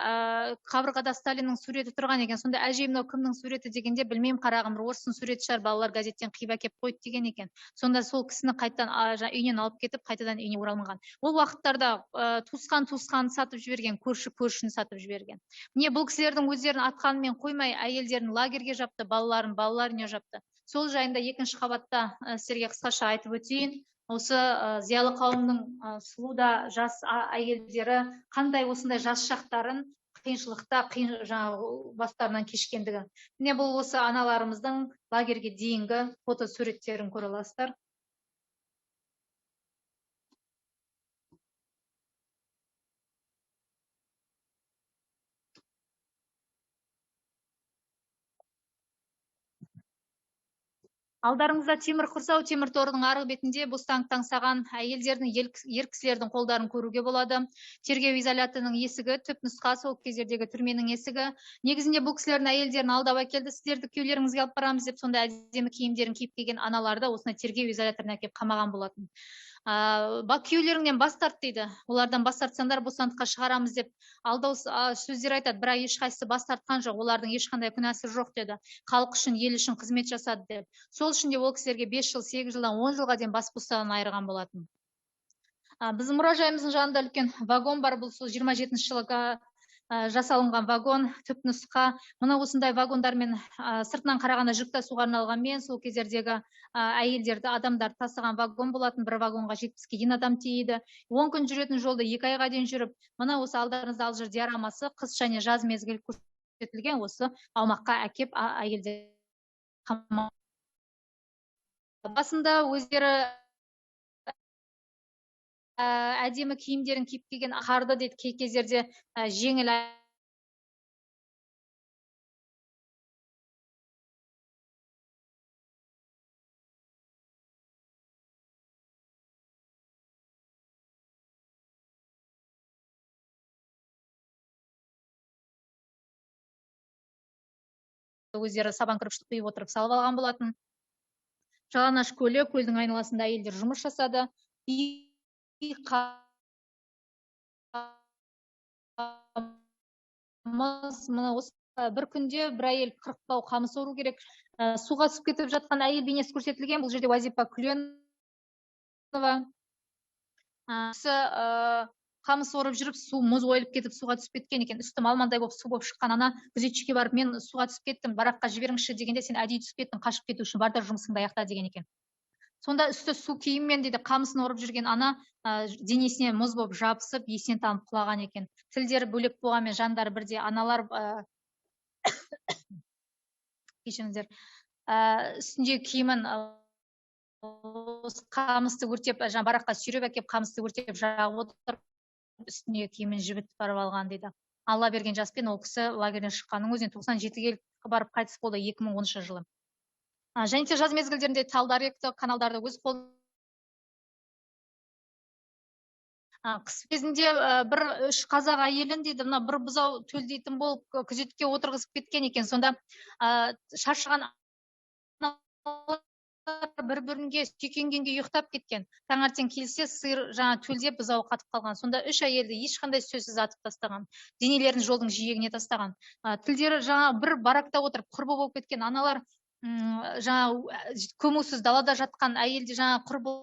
қабырғада Сталиннің суреті тұрған екен. Сонда әже мынау кімнің суреті дегенде, білмеймін қарағым, бір орыстың суреті шығар, балалар газеттен қиып әкеп қойды деген екен. Сонда сол кісіні қайтадан үйінен алып кетіп, қайтадан үйіне оралмаған. Ол уақыттарда туысқан сатып жіберген, көршіні сатып жіберген. Міне бұл кісілердің өздерін атқанымен қоймай, әйелдерін лагерге жапты, балаларын балаларына жапты. Сол жайында екінші қабатта сіздерге қысқаша айтып өтейін. Осы зиялы қауымның сұлуда жас әйелдері қандай осындай жас шақтарын қиыншылықта бастарынан кешкендігі. Міне бұл осы аналарымыздың лагерге дейінгі фото суреттерін көре аласыздар. Алдарыңызда темір құрсау, темір тордың арғы бетінде бостандық аңсаған әйелдердің, ер кісілердің қолдарын көруге болады. Тергеу изоляторының есігі, түп нұсқа, сол кездердегі түрменің есігі. Негізінде бұл кісілердің әйелдерін алдап әкелді, сіздерді күйеулеріңізге алып барамыз деп, сонда әдемі киімдерін киіп келген аналарды осындай тергеу изоляторына әкеліп қамаған болатын. Күйеулеріңнен бас тарт дейді. Олардан бас тартсаңдар бостандыққа шығарамыз деп алдау сөздер айтады, бірақ ешқайсысы бас тартқан жоқ. Олардың ешқандай күнәсі жоқ деді. Халық үшін, ел үшін қызмет жасады деп. Сол үшін де ол кісілерге 5 жыл, 8 жылдан 10 жылға дейін бас бостандығынан айырған болатын. Біздің мұражайымыздың жанында үлкен вагон бар. Бұл сол 27 жылға жасалынған вагон, түп нұсқа. Мына осындай вагондармен сыртынан қарағанда жүк тасуға арналғанмен, сол кездердегі әйелдерді, адамдар тасыған вагон болатын. Бір вагонға 70-ке дейін адам тиеді. 10 күн жүретін жолды 2 айға дейін жүріп, мына осы алдарыңызда Алжир диорамасы қыс және жаз мезгіл көрсетілген осы аумаққа әкеп әйелдер басында өздері әдемі киімдерін киіп келген қарды дейді кей кездерде жеңіл өздері сабан кірпішті құйып отырып салып алған болатын. Жалаңаш көлі, көлдің айналасында әйелдер жұмыс жасады. Мына осы бір күнде бір әйел 40 бау қамыс ору керек. Суға түсіп кетіп жатқан әйел бейнесі көрсетілген. Бұл жерде Уазипа Күленова. Қамыс орып жүріп, мұз ойылып кетіп, суға түсіп кеткен екен. Үсті малмандай болып су болып шыққан ана күзетшіге барып, мен суға түсіп кеттім, бараққа жіберіңізші дегенде, сен әдейі түсіп кеттің, қашып кету үшін, бар да жұмысыңды аяқта деген екен. Сонда үсті су киіммен дейді, қамысын орып жүрген ана денесіне мұз болып жабысып, есінен танып құлаған екен. Тілдері бөлек болғанмен жандары бірде. Аналар кешіріңіздер, үстінде киімін қамысты өртеп, бараққа сүйреп әкеп, қамысты өртеп жағып отырып, үстіне киімін жібітіп барып алған дейді. Алла берген жаспен ол кісі лагерден шыққанның өзінен 97-ге барып қайтыс болды 2010 жылы. Және де жаз мезгілдерінде талдар екті, каналдарды өз қолы. Қыс кезінде бір үш қазақ әйелін дейді, мына бір бұзау төлдейтін болып күзетке отырғызып кеткен екен. Сонда шаршаған бір-бірінге сүйкенгенге ұйықтап кеткен. Таңертең келсе, сиыр жаңа төлдеп бұзау қатып қалған. Сонда үш әйелді ешқандай сөзсіз атып тастаған. Денелерін жолдың жиегіне тастаған. Тілдері жаңа бір баракта отырып құрбы болып кеткен. Аналар жаңа көмусіз далада жатқан әйелді жаңа құрбы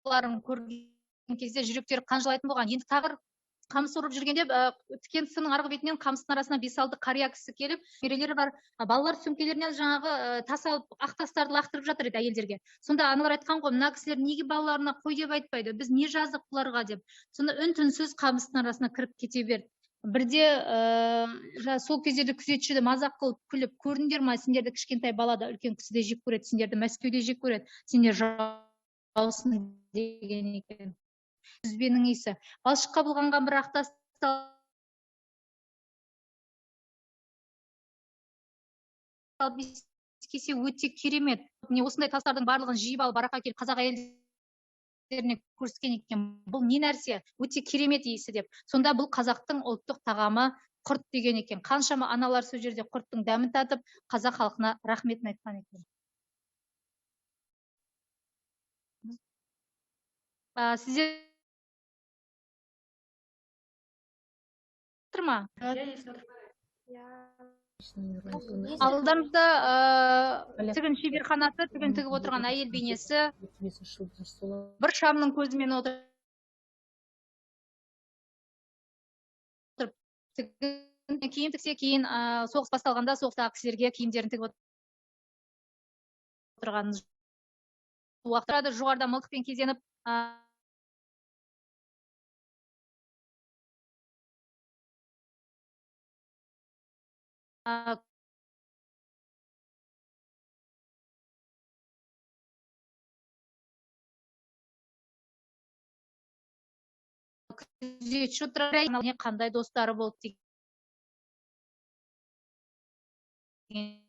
бұларын көрген кезде жүректері қанжылайтын болған. Енді тағыр қамыс орып жүргенде тікен тысының арғы бетінен қамыстың арасына 5-6 қария кісі келіп, мерелері бар, балалар сөмкелерінен жаңағы тас алып, ақ тастарды лақтырып жатыр еді әйелдерге. Сонда аналар айтқан ғой, мына кісілер неге балаларына қой деп айтпайды, біз не жаздық бұларға деп. Сонда үн-түнсіз қамыстың арасына кіріп кете берді. Бірде сол кездерде күзетшіді мазақ қылып күліп, көрдіңдер ма, сендерді кішкентай балада үлкен кісі де жек көреді, сендерді Мәскеуде жек көреді, сендер жаусын деген екен. Үзбенің исі. Балшыққа былғанған бір ақтас кесе өте керемет. Міне осындай тастардың барлығын жиып алып бараққа келіп қазақ әйелдеріне көрсеткен екен. Бұл не нәрсе? Өте керемет иісі деп. Сонда бұл қазақтың ұлттық тағамы құрт деген екен. Қаншама аналар сол жерде құрттың дәмін татып, қазақ халқына рахметін айтқан екен. Сіздер ма? Алдарыңызда тігін шеберханасы, тігін тігіп отырған әйел бейнесі, бір шамның көзімен отырып киім тіксе, кейін соғыс басталғанда соғыстағы кісілерге киімдерін тігіп отырған уақыттарда жоғарыда мылтықпен кезеніп күзетші отырар қандай достары болды дегенде.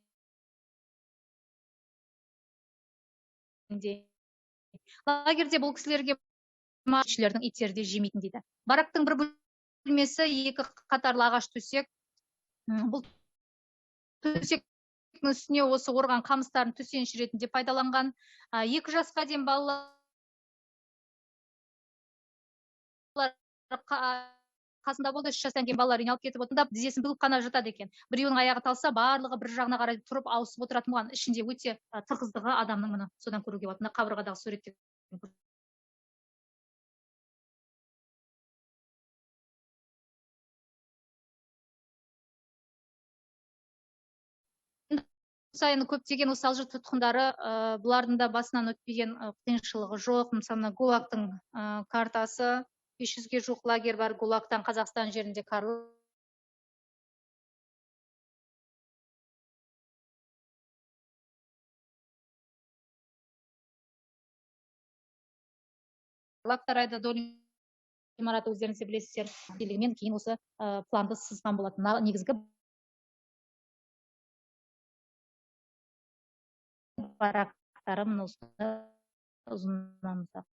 Лагерде бұл кісілерге күзетшілердің иттері де жемейтін дейді. Барактың бір бөлмесі 2 қатарлы ағаш төсек. Бұл төсектің үстіне осы орған қамыстарын төсеніш ретінде пайдаланған. 2 жасқа дейін балалар қасында болды, 3 жастан кейін балалар үйіне алып кетіп отырды, тізесін бүгіп қана жатады екен. Біреуінің аяғы талса, барлығы бір жағына қарай тұрып ауысып отыратын болған. Ішінде өте тығыздығы адамның мұны содан көруге болады. Қабырғадағы суретте сайын көптеген осы алжир тұтқындары бұлардың да басынан өтпеген қиыншылығы жоқ. Мысалы ГУЛАГтың картасы 500-ге жуық лагерь бар ГУЛАГтан Қазақстан жерінде Лактарайда имараты өздеріңіз де білесіздер, билігімен кейін осы планды сызған болатын. Негізгі барактары мына ұзыннан ұзақ.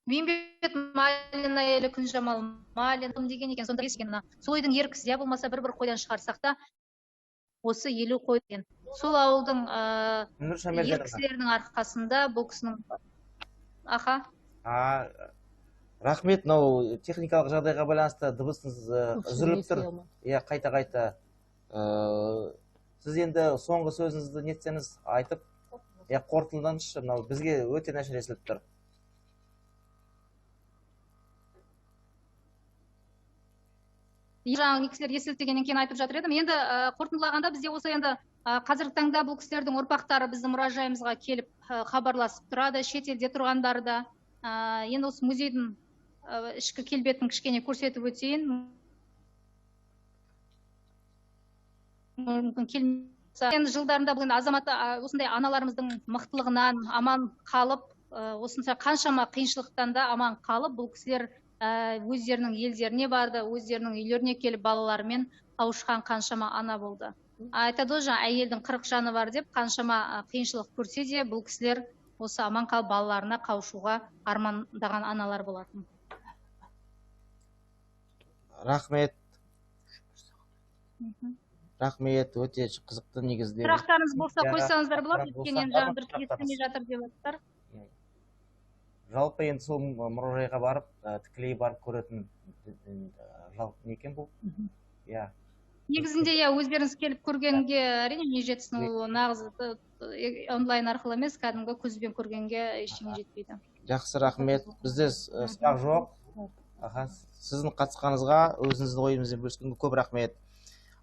Бейімбет Малин әйелі Күнжамал Малин деген екен, сонда ескен сол үйдің ер кісі, болмаса бір қойдан шығарсақ та осы 50 қой деген. Сол ауылдың ер кісілерінің арқасында бұл кісінің аха. Рахмет, мынау техникалық жағдайға байланысты дыбысыңыз үзіліп тұр. Иә, қайта. Сіз енді соңғы сөзіңізді нетсеңіз айтып, қорытындылаңызшы, мынау бізге өте нашар естіліп тұр. Жаңағы кісілер естілтегеннен кейін айтып жатыр едім. Енді қорытындылағанда бізде осы енді қазіргі таңда бұл кісілердің ұрпақтары біздің мұражайымызға келіп хабарласып тұрады, шетелде тұрғандары да. Енді осы музейдің ішкі келбетін кішкене көрсетіп өтейін. Енді жылдарында бұл азамат осындай аналарымыздың мықтылығынан аман қалып, осынша қаншама қиыншылықтан да аман қалып, бұл кісілер өздерінің елдеріне барды, өздерінің үйлеріне келіп балаларымен қауышқан қаншама ана болды. Айтады жаңа әйелдің 40 жаны бар деп, қаншама қиыншылық көрсе де, бұл кісілер осы аман қалып балаларына қауышуға армандаған аналар болатын. Рахмет. Рахмет, өте қызықты негізде. Сұрақтарыңыз болса қойсаңыздар болады, өйткені жаңа бір естімей жатыр деп жатыр. Жалпы енді сол мұражайға барып, тікелей барып көретін жалпы не екен бұл? Негізінде өздеріңіз келіп көргенге әрине не жетсін, ол нағыз онлайн арқылы емес, кәдімгі көзбен көргенге ештеңе жетпейді. Жақсы, рахмет. Бізде сұрақ жоқ. Сіздің қатысқаныңызға, өзіңіздің ойыңызбен бөліскенге көп рахмет.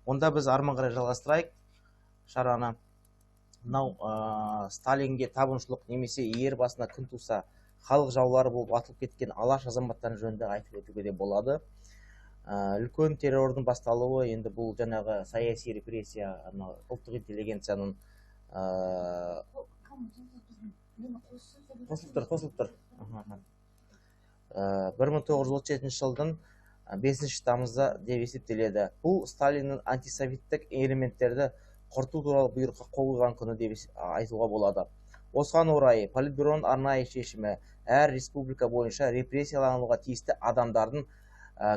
Онда біз арман қарай жалғастырайық шараны. Мынау Сталинге табынушылық немесе ер басына күн туса халық жаулары болып атылып кеткен алаш азаматтары жөнінде айтып өтуге де болады. Үлкен террордың басталуы, енді бұл жаңағы саяси репрессия, ұлттық интеллигенцияның қосылып тұр. 1937 жылдың 5 тамызда деп есептеледі. Бұл Сталиннің антисоветтік элементтерді құрту туралы бұйрыққа қол қойған күні деп айтуға болады. Осыған орай Политбюроның арнайы шешімі әр республика бойынша репрессиялануға тиісті адамдардың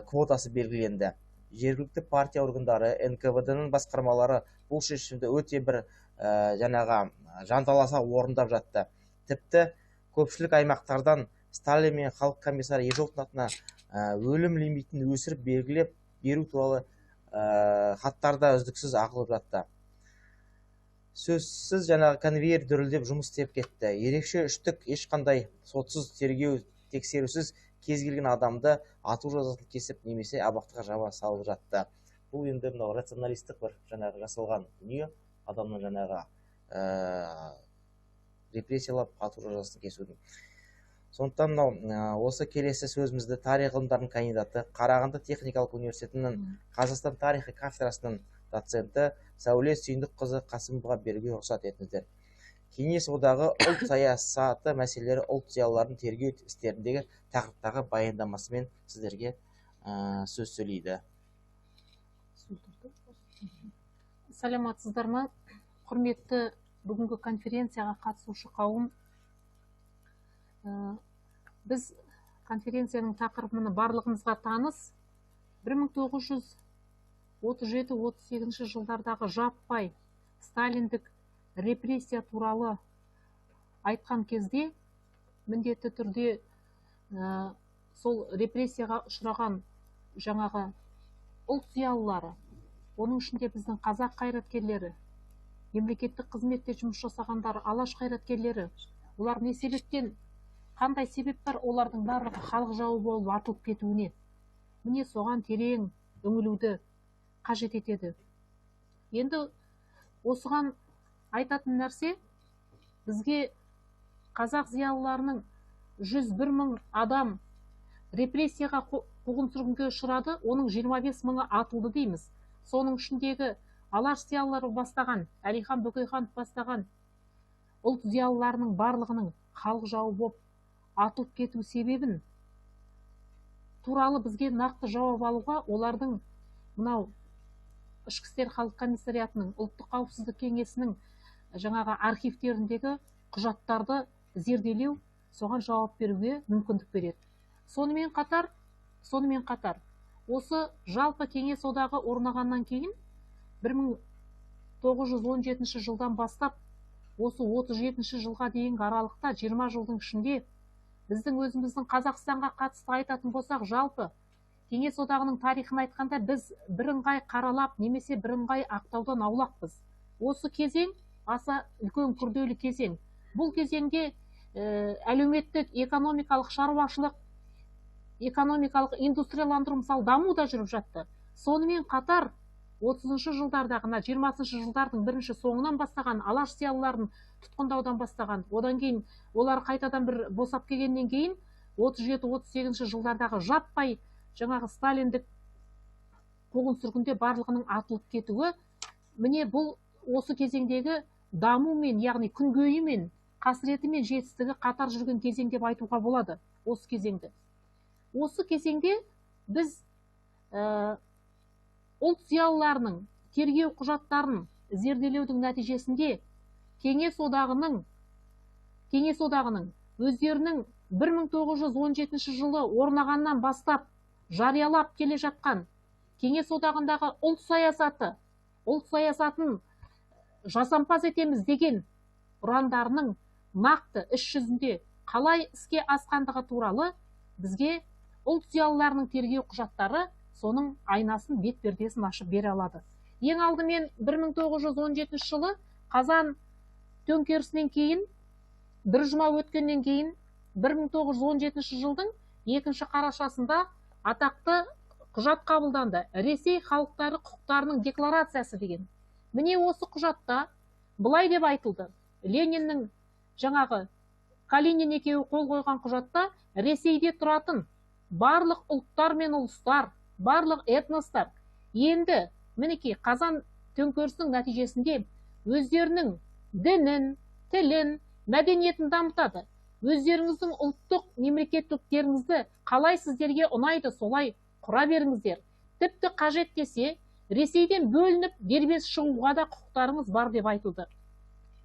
квотасы белгіленді. Жергілікті партия органдары, НКВД-ның басқармалары бұл шешімді өте бір жаңағы жанталаса орындап жатты. Тіпті көпшілік аймақтардан Сталин мен халық комиссары Ежовтың атына өлім лимитін өсіріп белгілеп беру туралы хаттарда үздіксіз ағылып жатты. Сөзсіз жаңағы конвейер дүрілдеп жұмыс істеп кетті. Ерекше үштік ешқандай сотсыз тергеу тексерусіз кез келген адамды ату жазасын кесіп немесе абақтыға жаба салып жатты. Бұл енді мынау рационалистік бір жаңағы жасалған дүние, адамның жаңағы репрессиялап ату жазасын кесудің. Сондықтан мынау осы келесі сөзімізді тарих ғылымдарының кандидаты, Қарағанды техникалық университетінің Қазақстан тарихы кафедрасының доценті Сәуле Сүйіндікқызы Қасымовға беруге рұқсат етіңіздер. Кеңес одағы ұлт саясаты мәселелері ұлт зиялылардың тергеу істеріндегі тақырыптағы баяндамасымен сіздерге сөз сөйлейді. Саламатсыздар ма? Құрметті бүгінгі конференцияға қатысушы қауым. Біз конференцияның тақырыбын барлығымызға таныс. 1937-38 жылдардағы жаппай сталиндік репрессия туралы айтқан кезде міндетті түрде сол репрессияға ұшыраған жаңағы ұлт зиялылары, оның ішінде біздің қазақ қайраткерлері, мемлекеттік қызметте жұмыс жасағандар, алаш қайраткерлері, олар не себептен, қандай себеп бар олардың барлығы халық жауы болып атылып кетуіне? Міне соған терең үңілуді қажет етеді. Енді осыған айтатын нәрсе, бізге қазақ зиялыларының 101 мың адам репрессияға, қуғын-сүргінге ұшырады, оның 25 мыңы атылды дейміз. Соның ішіндегі алаш зиялылары бастаған, Әлихан Бөкейханов бастаған ұлт зиялыларының барлығының халық жауы болып атылып кету себебін туралы бізге нақты жауап алуға, олардың мынау Ішкі істер халық комиссариатының, ұлттық қауіпсіздік кеңесінің жаңағы архивтеріндегі құжаттарды зерделеу, соған жауап беруге мүмкіндік береді. Сонымен қатар, осы жалпы кеңес одағы орнағаннан кейін 1917 жылдан бастап осы 37 жылға дейінгі аралықта 20 жылдың ішінде біздің өзіміздің Қазақстанға қатысты айтатын болсақ, жалпы кеңес одағының тарихын айтқанда біз бірыңғай қаралап, немесе бірыңғай ақтаудан аулақпыз. Осы кезең аса үлкен күрделі кезең. Бұл кезеңде әлеуметтік, экономикалық шаруашылық, экономикалық индустрияландыру мысалы даму да жүріп жатты. Сонымен қатар 30-шы жылдардағы, 20-шы жылдардың бірінші соңынан бастаған алаш зиялыларын тұтқындаудан бастаған, одан кейін олар қайтадан бір босап келгеннен кейін 37-38 жылдардағы жаппай жаңағы сталиндік қуғын-сүргінде барлығының атылып кетуі, міне бұл осы кезеңдегі дамумен, яғни күнгейімен, қасіретімен жетістігі қатар жүрген кезең деп айтуға болады. Осы кезеңде біз ұлт зиялыларының тергеу құжаттарын зерделеудің нәтижесінде кеңес одағының өздерінің 1917 жылы орнағаннан бастап жариялап келе жатқан кеңес одағындағы ұлт саясатын жасампаз етеміз деген ұрандарының нақты іс жүзінде қалай іске асқандығы туралы бізге ұлт зиялыларының тергеу құжаттары соның айнасын, бет-пердесін ашып бере алады. Ең алдымен 1917 жылы қазан төңкерісінен кейін, бір жұма өткеннен кейін, 1917 жылдың 2 қарашасында атақты құжат қабылданды. Ресей халықтары құқықтарының декларациясы деген. Міне осы құжатта былай деп айтылды. Лениннің жаңағы Калинин екеуі қол қойған құжатта Ресейде тұратын барлық ұлттар мен ұлыстар, барлық этностар енді мінекей қазан төңкерісінің нәтижесінде өздерінің дінін, тілін, мәдениетін дамытады. Өздеріңіздің ұлттық мемлекеттіліктеріңізді қалай сіздерге ұнайды солай құра беріңіздер. Тіпті қажет десе, Ресейден бөлініп дербес шығуға да құқықтарыңыз бар деп айтылды.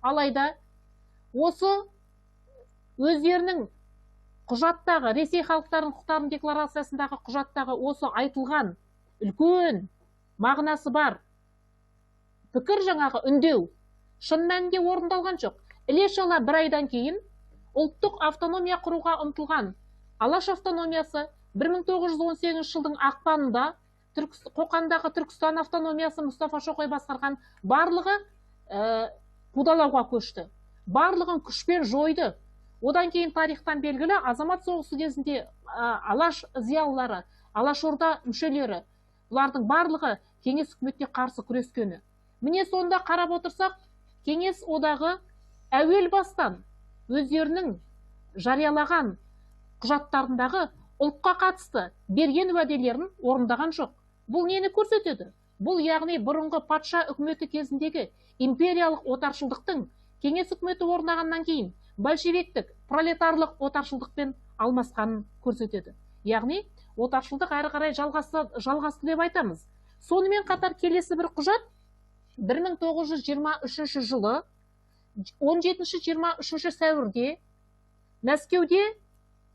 Алайда осы өздерінің құжаттағы, Ресей халықтарының құқықтарының декларациясындағы құжаттағы осы айтылған үлкен мағынасы бар пікір, жаңағы үндеу шын мәнінде орындалған жоқ. Іле-шала бір айдан кейін ұлттық автономия құруға ұмтылған алаш автономиясы 1918 жылдың ақпанында Қоқандағы Түркістан автономиясы Мұстафа Шоқай басқарған барлығы қудалауға көшті. Барлығын күшпен жойды. Одан кейін тарихтан белгілі азамат соғысы кезінде алаш зиялылары, алашорда мүшелері, бұлардың барлығы кеңес үкіметіне қарсы күрескені. Міне сонда қарап отырсақ, кеңес одағы әуел бастан өздерінің жариялаған құжаттарындағы ұлтқа қатысты берген уәделерін орындаған жоқ. Бұл нені көрсетеді? Бұл яғни бұрынғы патша үкіметі кезіндегі империялық отаршылдықтың кеңес үкіметі орнағаннан кейін большевиктік, пролетарлық отаршылдықпен алмасқанын көрсетеді. Яғни отаршылдық әрі қарай жалғасты деп айтамыз. Сонымен қатар келесі бір құжат 1923 жылы 17-23 сәуірде Мәскеуде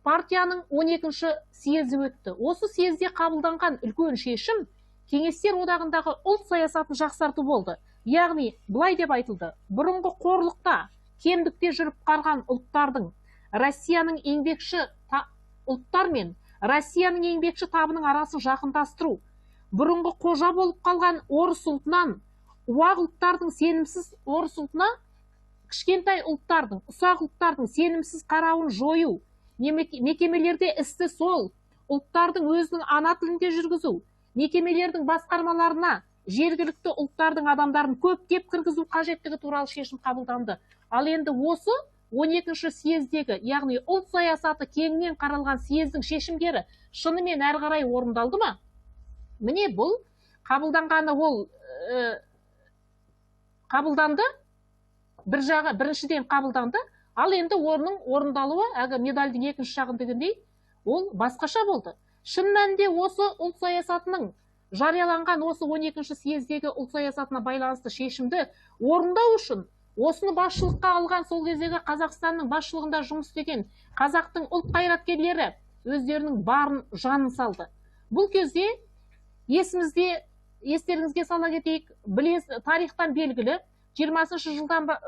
партияның 12-ші съезі өтті. Осы съезде қабылданған үлкен шешім кеңестер одағындағы ұлт саясатын жақсарту болды. Яғни, былай деп айтылды, бұрынғы қорлықта, кемдікте жүріп қарған ұлттардың, Россияның еңбекші ұлттар мен Россияның еңбекші табының арасын жақындастыру, бұрынғы қожа болып қалған орыс ұлтынан уақ ұлттардың сенімсіз орыс ұлтына кішкентай ұлттардың, ұсақ ұлттардың сенімсіз қарауын жою, мекемелерде істі сол ұлттардың өзінің ана тілінде жүргізу, мекемелердің басқармаларына жергілікті ұлттардың адамдарын көптеп кіргізу қажеттігі туралы шешім қабылданды. Ал енді осы 12-ші съездегі, яғни ұлт саясаты кеңінен қаралған съездің шешімдері шынымен әрі қарай орындалды ма? Міне бұл қабылданғаны ол қабылданды, біріншіден қабылданды, ал енді оның орындалуы әлгі медальдің екінші жағындағындай ол басқаша болды. Шын мәнінде осы ұлт саясатының жарияланған осы 12-ші съездегі ұлт саясатына байланысты шешімді орындау үшін осыны басшылыққа алған сол кездегі Қазақстанның басшылығында жұмыс істеген қазақтың ұлт қайраткерлері өздерінің барын жанын салды. Бұл кезде естеріңізге сала кетейік, тарихтан белгілі 20-шы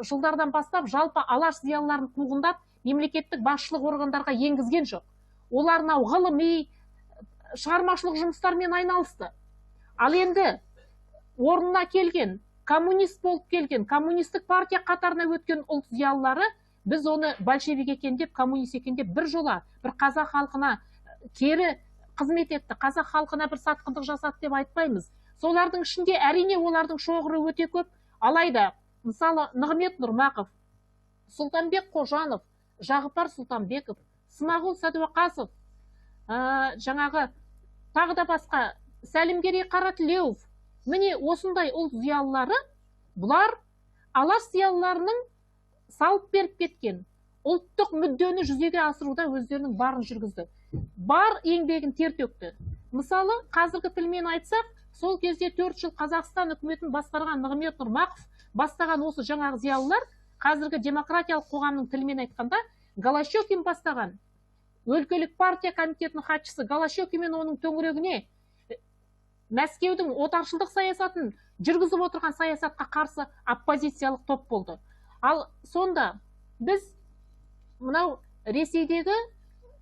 жылдардан бастап жалпы алаш зиялыларын қуғындап мемлекеттік басшылық органдарға енгізген жоқ. Олар ғылыми, шығармашылық жұмыстармен айналысты. Ал енді орнына келген, коммунист болып келген, коммунистік партия қатарына өткен ұлт зиялылары, біз оны большевик екен деп, коммунист екен деп бір жола, бір қазақ халқына кері қызмет етті, қазақ халқына бір сатқындық жасады деп айтпаймыз. Солардың ішінде әрине олардың шоғыры өте көп. Алайда, мысалы, Нығмет Нұрмақов, Сұлтанбек Қожанов, Жағыпар Сұлтанбеков, Смағұл Сәдуақасов, жаңағы тағы да басқа Сәлімгерей Қаратілеуов, міне осындай ұлт зиялылары, бұлар алаш зиялыларының салып беріп кеткен ұлттық мүддені жүзеге асыруда өздерінің барын жүргізді. Бар еңбегін тер төкті. Мысалы, қазіргі тілмен айтсақ, сол кезде 4 жыл Қазақстан үкіметін басқарған Нығмет Нұрмақов бастаған осы жаңағы зиялылар, қазіргі демократиялық қоғамның тілмен айтқанда, Голощекин бастаған өлкелік партия комитетінің хатшысы Голощекин мен оның төңірегіне Мәскеудің отаршылдық саясатын жүргізіп отырған саясатқа қарсы оппозициялық топ болды. Ал сонда біз мынау Ресейдегі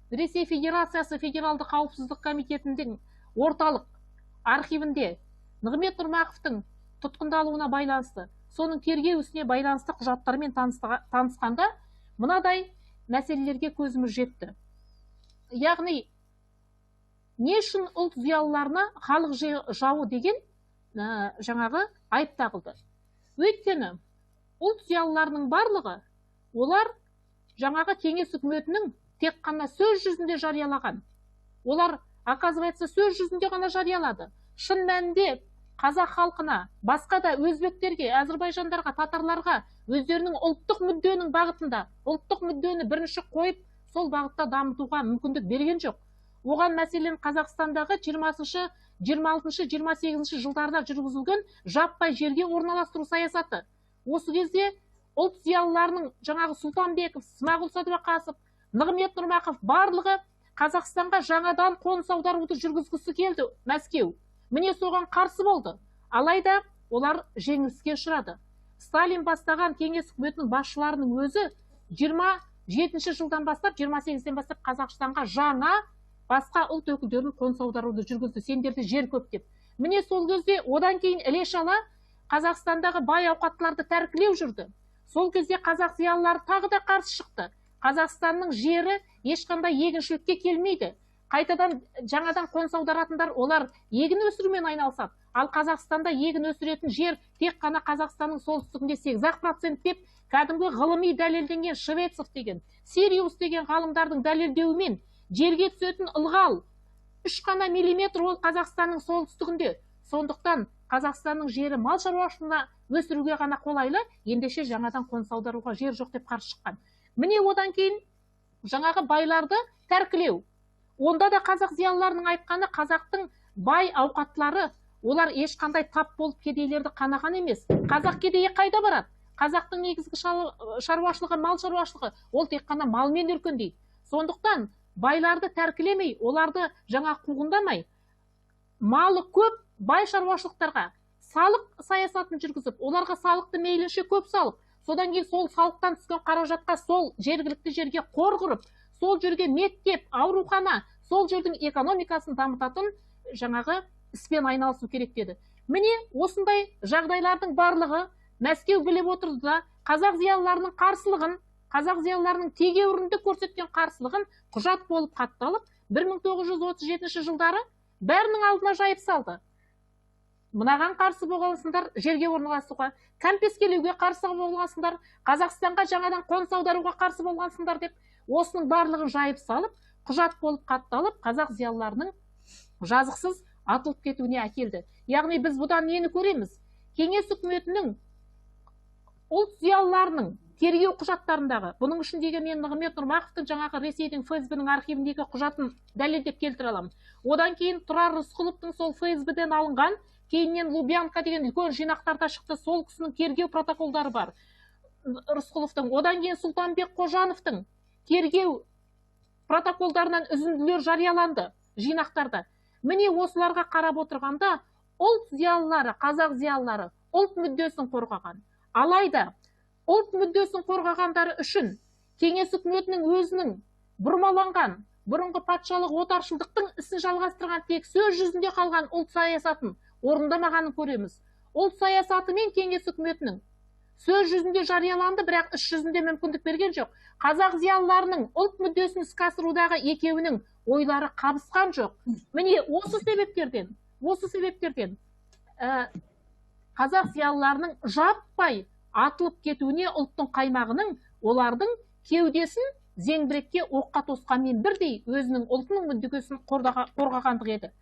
Ресей Федерациясы Федералды қауіпсіздік комитетінің орталық архивінде Нығмет Нұрмақовтың тұтқындалуына байланысты, соның тергеу ісіне байланысты құжаттармен танысқанда мынадай мәселелерге көзіміз жетті. Яғни, не үшін ұлт зиялыларына халық жауы деген жаңағы айып тағылды. Өйткені ұлт зиялыларының барлығы, олар жаңағы кеңес үкіметінің тек қана сөз жүзінде жариялаған. Олар, оказывается, сөз жүзінде ғана жариялады. Шын мәнінде қазақ халқына, басқа да өзбектерге, әзірбайжандарға, татарларға өздерінің ұлттық мүдденің бағытында, ұлттық мүддені бірінші қойып, сол бағытта дамытуға мүмкіндік берген жоқ. Оған мәселен Қазақстандағы 20-шы, 26-шы, 28-шы жылдарда жүргізілген жаппай жерге орналастыру саясаты. Осы кезде ұлт зиялыларының жаңағы Сұлтанбеков, Смағұл Сәдуақасов, Нығмет Нұрмақов барлығы Қазақстанға жаңадан қоныс аударуды жүргізгісі келді Мәскеу. Міне соған қарсы болды. Алайда олар жеңіліске ұшырады. Сталин бастаған кеңес үкіметінің басшыларының өзі 27-ші жылдан бастап, 28-ден бастап Қазақстанға жаңа басқа ұлт өкілдерін қоныс аударуды жүргізді, сендерде жер көп деп. Міне сол кезде одан кейін іле-шала Қазақстандағы бай ауқаттыларды тәркілеу жүрді. Сол кезде қазақ зиялылары тағы да қарсы шықты. Қазақстанның жері ешқандай егіншілікке келмейді. Қайтадан жаңадан қоныс аударатындар олар егін өсірумен айналысады. Ал Қазақстанда егін өсіретін жер тек қана Қазақстанның солтүстігінде 80% деп кәдімгі ғылыми дәлелденген Швецов деген, Сириус деген ғалымдардың дәлелдеуімен жерге түсетін ылғал 3 қана миллиметр ол Қазақстанның солтүстігінде. Сондықтан Қазақстанның жері мал шаруашылығына өсіруге ғана қолайлы, ендеше жаңадан қоныс аударуға жер жоқ деп қарсы шыққан. Міне одан кейін жаңағы байларды тәркілеу. Онда да қазақ зиялыларының айтқаны қазақтың бай ауқаттылары, олар ешқандай тап болып кедейлерді қанаған емес. Қазақ кедейі қайда барады? Қазақтың негізгі шаруашылығы, мал шаруашылығы, ол тек қана малмен өркендейді. Сондықтан байларды тәркілемей, оларды жаңа қуғындамай, малы көп бай шаруашылықтарға салық саясатын жүргізіп, оларға салықты мейлінше көп салып, содан кейін сол салықтан түскен қаражатқа сол жергілікті жерге қор құрып, сол жерге мектеп, аурухана, сол жердің экономикасын дамытатын жаңағы іспен айналысу керек деді. Міне осындай жағдайлардың барлығы Мәскеу біліп отырды да қазақ зиялыларының қарсылығын, қазақ зиялыларының тегеурінді көрсеткен қарсылығын құжат болып хатталып 1937 жылдары бәрінің алдына жайып салды. Мынаған қарсы болғансыңдар жерге орналасуға, кәмпескелеуге қарсы болғансыңдар, Қазақстанға жаңадан қоныс аударуға қарсы болғансыңдар деп осының барлығын жайып салып, құжат болып хатталып, қазақ зиялыларының жазықсыз атылып кетуіне әкелді. Яғни біз бұдан нені көреміз? Кеңес үкіметінің ұлт зиялыларының тергеу құжаттарындағы, бұның ішіндегі мен Нығмет Нұрмақовтың жаңағы Ресейдің ФСБ-нің архивіндегі құжатын дәлелдеп келтіре аламын. Одан кейін Тұрар Рысқұловтың сол ФСБ-ден алынған, кейіннен Лубянка деген үлкен жинақтарда шықты, сол кісінің тергеу протоколдары бар. Рысқұловтың, одан кейін Сұлтанбек Қожановтың тергеу протоколдарынан үзінділер жарияланды жинақтарда. Міне осыларға қарап отырғанда, ұлт зиялылары, қазақ зиялылары ұлт мүддесін қорғаған. Алайда ұлт мүддесін қорғағандары үшін кеңес үкіметінің өзінің бұрмаланған, бұрынғы патшалық отаршылдықтың ісін жалғастырған тек сөз жүзінде қалған ұлт саясатын орындамағанын көреміз. Ұлт саясаты мен кеңес үкіметінің сөз жүзінде жарияланды, бірақ іс жүзінде мүмкіндік берген жоқ. Қазақ зиялыларының ұлт мүддесін іске асырудағы екеуінің ойлары қабысқан жоқ. Міне осы себептерден қазақ зиялыларының жаппай атылып кетуіне ұлттың қаймағының, олардың кеудесін зеңбірекке оққа тосқанмен бірдей өзінің ұлтының мүддесін қорғағандық еді.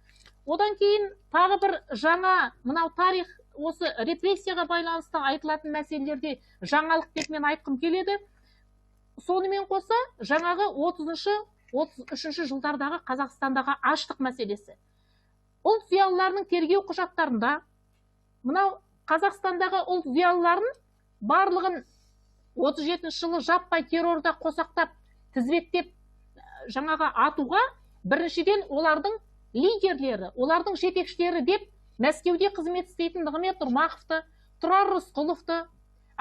Одан кейін тағы бір жаңа мынау тарих, осы репрессияға байланысты айтылатын мәселелерде жаңалық деп мен айтқым келеді. Сонымен қоса жаңағы 30-33 жылдардағы Қазақстандағы аштық мәселесі. Ұлт зиялыларының тергеу құжаттарында мынау Қазақстандағы ұлт зиялыларын барлығын 37 жылы жаппай террорда қосақтап, тізбектеп жаңағы атуға, біріншіден олардың лидерлері, олардың жетекшілері деп Мәскеуде қызмет істейтін Нығмет Нұрмақовты, Тұрар Рысқұловты,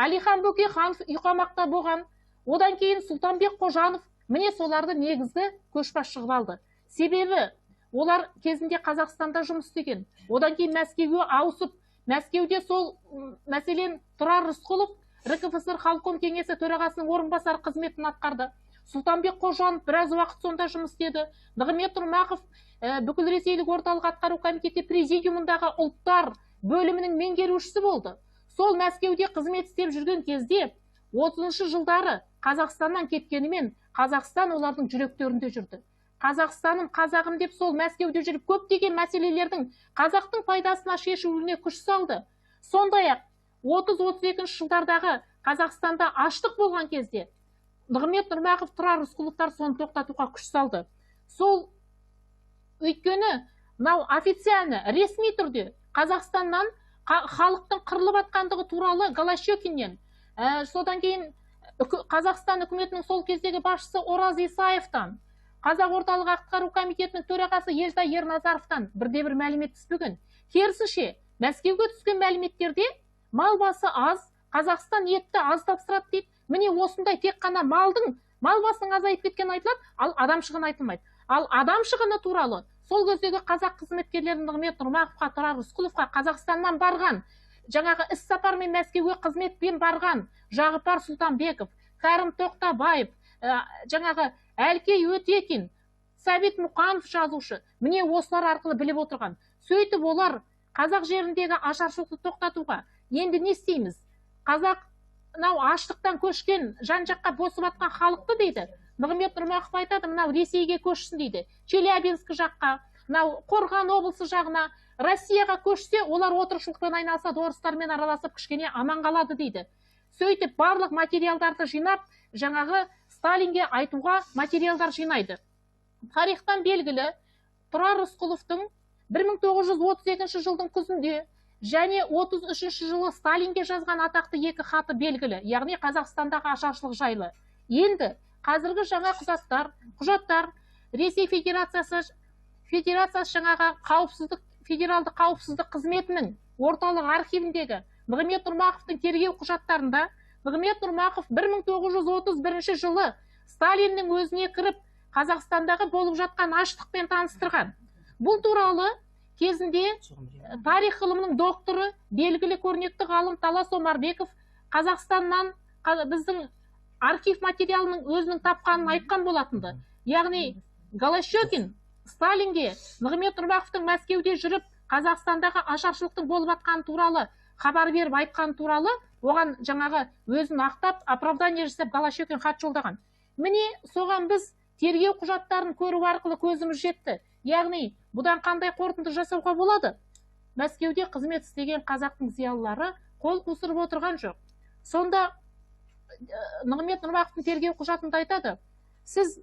Әлихан Бөкейханов үйқамақта болған, одан кейін Сұлтанбек Қожанов, міне соларды негізгі көшбасшы қылып алды. Себебі олар кезінде Қазақстанда жұмыс істеген, одан кейін Мәскеуге ауысып, Мәскеуде сол мәселен Тұрар Рысқұлов РКФСР Халком кеңесі төрағасының орынбасары қызметін атқарды. Сұлтанбек Қожанов біраз уақыт сонда жұмыс істеді. Нығмет Нұрмақов бүкіл ресейлік орталық атқару комитеті президиумындағы ұлттар бөлімінің меңгерушісі болды. Сол Мәскеуде қызмет істеп жүрген кезде 30 жылдары Қазақстаннан кеткенімен Қазақстан олардың жүректерінде жүрді. Қазақстаным, қазағым деп сол Мәскеуде жүріп көптеген мәселелердің қазақтың пайдасына шешуіне күш салды. Сондай-ақ 30-32 жылдардағы Қазақстанда аштық болған кезде Нығмет Нұрмақов, Тұрар Рысқұловтар соны тоқтатуға күш салды. Сол өйткені мынау официально, ресми түрде Қазақстаннан халықтың қырылып атқандығы туралы Голощекиннен, содан кейін Қазақстан үкіметінің сол кездегі басшысы Ораз Исаевтан, Қазақ орталық атқару комитетінің төрағасы Елтай Ерназаровтан бірде-бір мәлімет түспеген. Керісінше, Мәскеуге түскен мәліметтерде мал басы аз, Қазақстан етті аз тапсырады дейді. Міне осындай тек қана мал басының азайып кеткен айтылады, ал адам шығыны айтылмайды. Ал адам шығыны туралы сол кездегі қазақ қызметкерлерінің Нығмет Нұрмақовқа, Тұрар Рысқұловқа Қазақстаннан барған, жаңағы іс сапармен Мәскеуге қызметпен барған Жағыпар Сұлтанбеков, Кәрім Тоқтабаев, жаңағы Әлкей Өтекин, Сәбит Мұқанов жазушы, міне осылар арқылы біліп отырған. Сөйтіп олар қазақ жеріндегі ашаршылықты тоқтатуға енді не істейміз? Қазақ мынау аштықтан көшкен, жан-жаққа босып атқан халықты дейді. Нығмет Нұрмақов айтады, мынау Ресейге көшсін дейді. Челябинск жаққа, мынау Қорған облысы жағына, Россияға көшсе, олар отырықшылықпен айналысады, орыстармен араласып кішкене аман қалады дейді. Сөйтіп барлық материалдарды жинап, жаңағы Сталинге айтуға материалдар жинайды. Тарихтан белгілі, Тұрар Рысқұловтың 1932 жылдың күзінде және 33 жылы Сталинге жазған атақты екі хаты белгілі, яғни Қазақстандағы ашаршылық жайлы. Енді қазіргі жаңа құжаттар Ресей Федерациясы жаңағы федералды қауіпсіздік қызметінің орталық архивіндегі Нығмет Нұрмақовтың тергеу құжаттарында Нығмет Нұрмақов 1931 жылы Сталиннің өзіне кіріп Қазақстандағы болып жатқан аштықпен таныстырған. Бұл туралы кезінде тарих ғылымының докторы, белгілі көрнекті ғалым Талас Омарбеков Қазақстаннан біздің архив материалының өзінің тапқанын айтқан болатынды. Яғни Голощекин Сталинге Нығмет Нұрмақовтың Мәскеуде жүріп Қазақстандағы ашаршылықтың болып жатқаны туралы хабар беріп айтқан туралы оған жаңағы өзін ақтап оправдание жасап Голощекин хат жолдаған. Міне соған біз тергеу құжаттарын көру арқылы көзіміз жетті. Яғни бұдан қандай қорытынды жасауға болады? Мәскеуде қызмет істеген қазақтың зиялылары қол қусырып отырған жоқ. Сонда Нығмет Нұрмақовтың тергеу құжатында айтады, сіз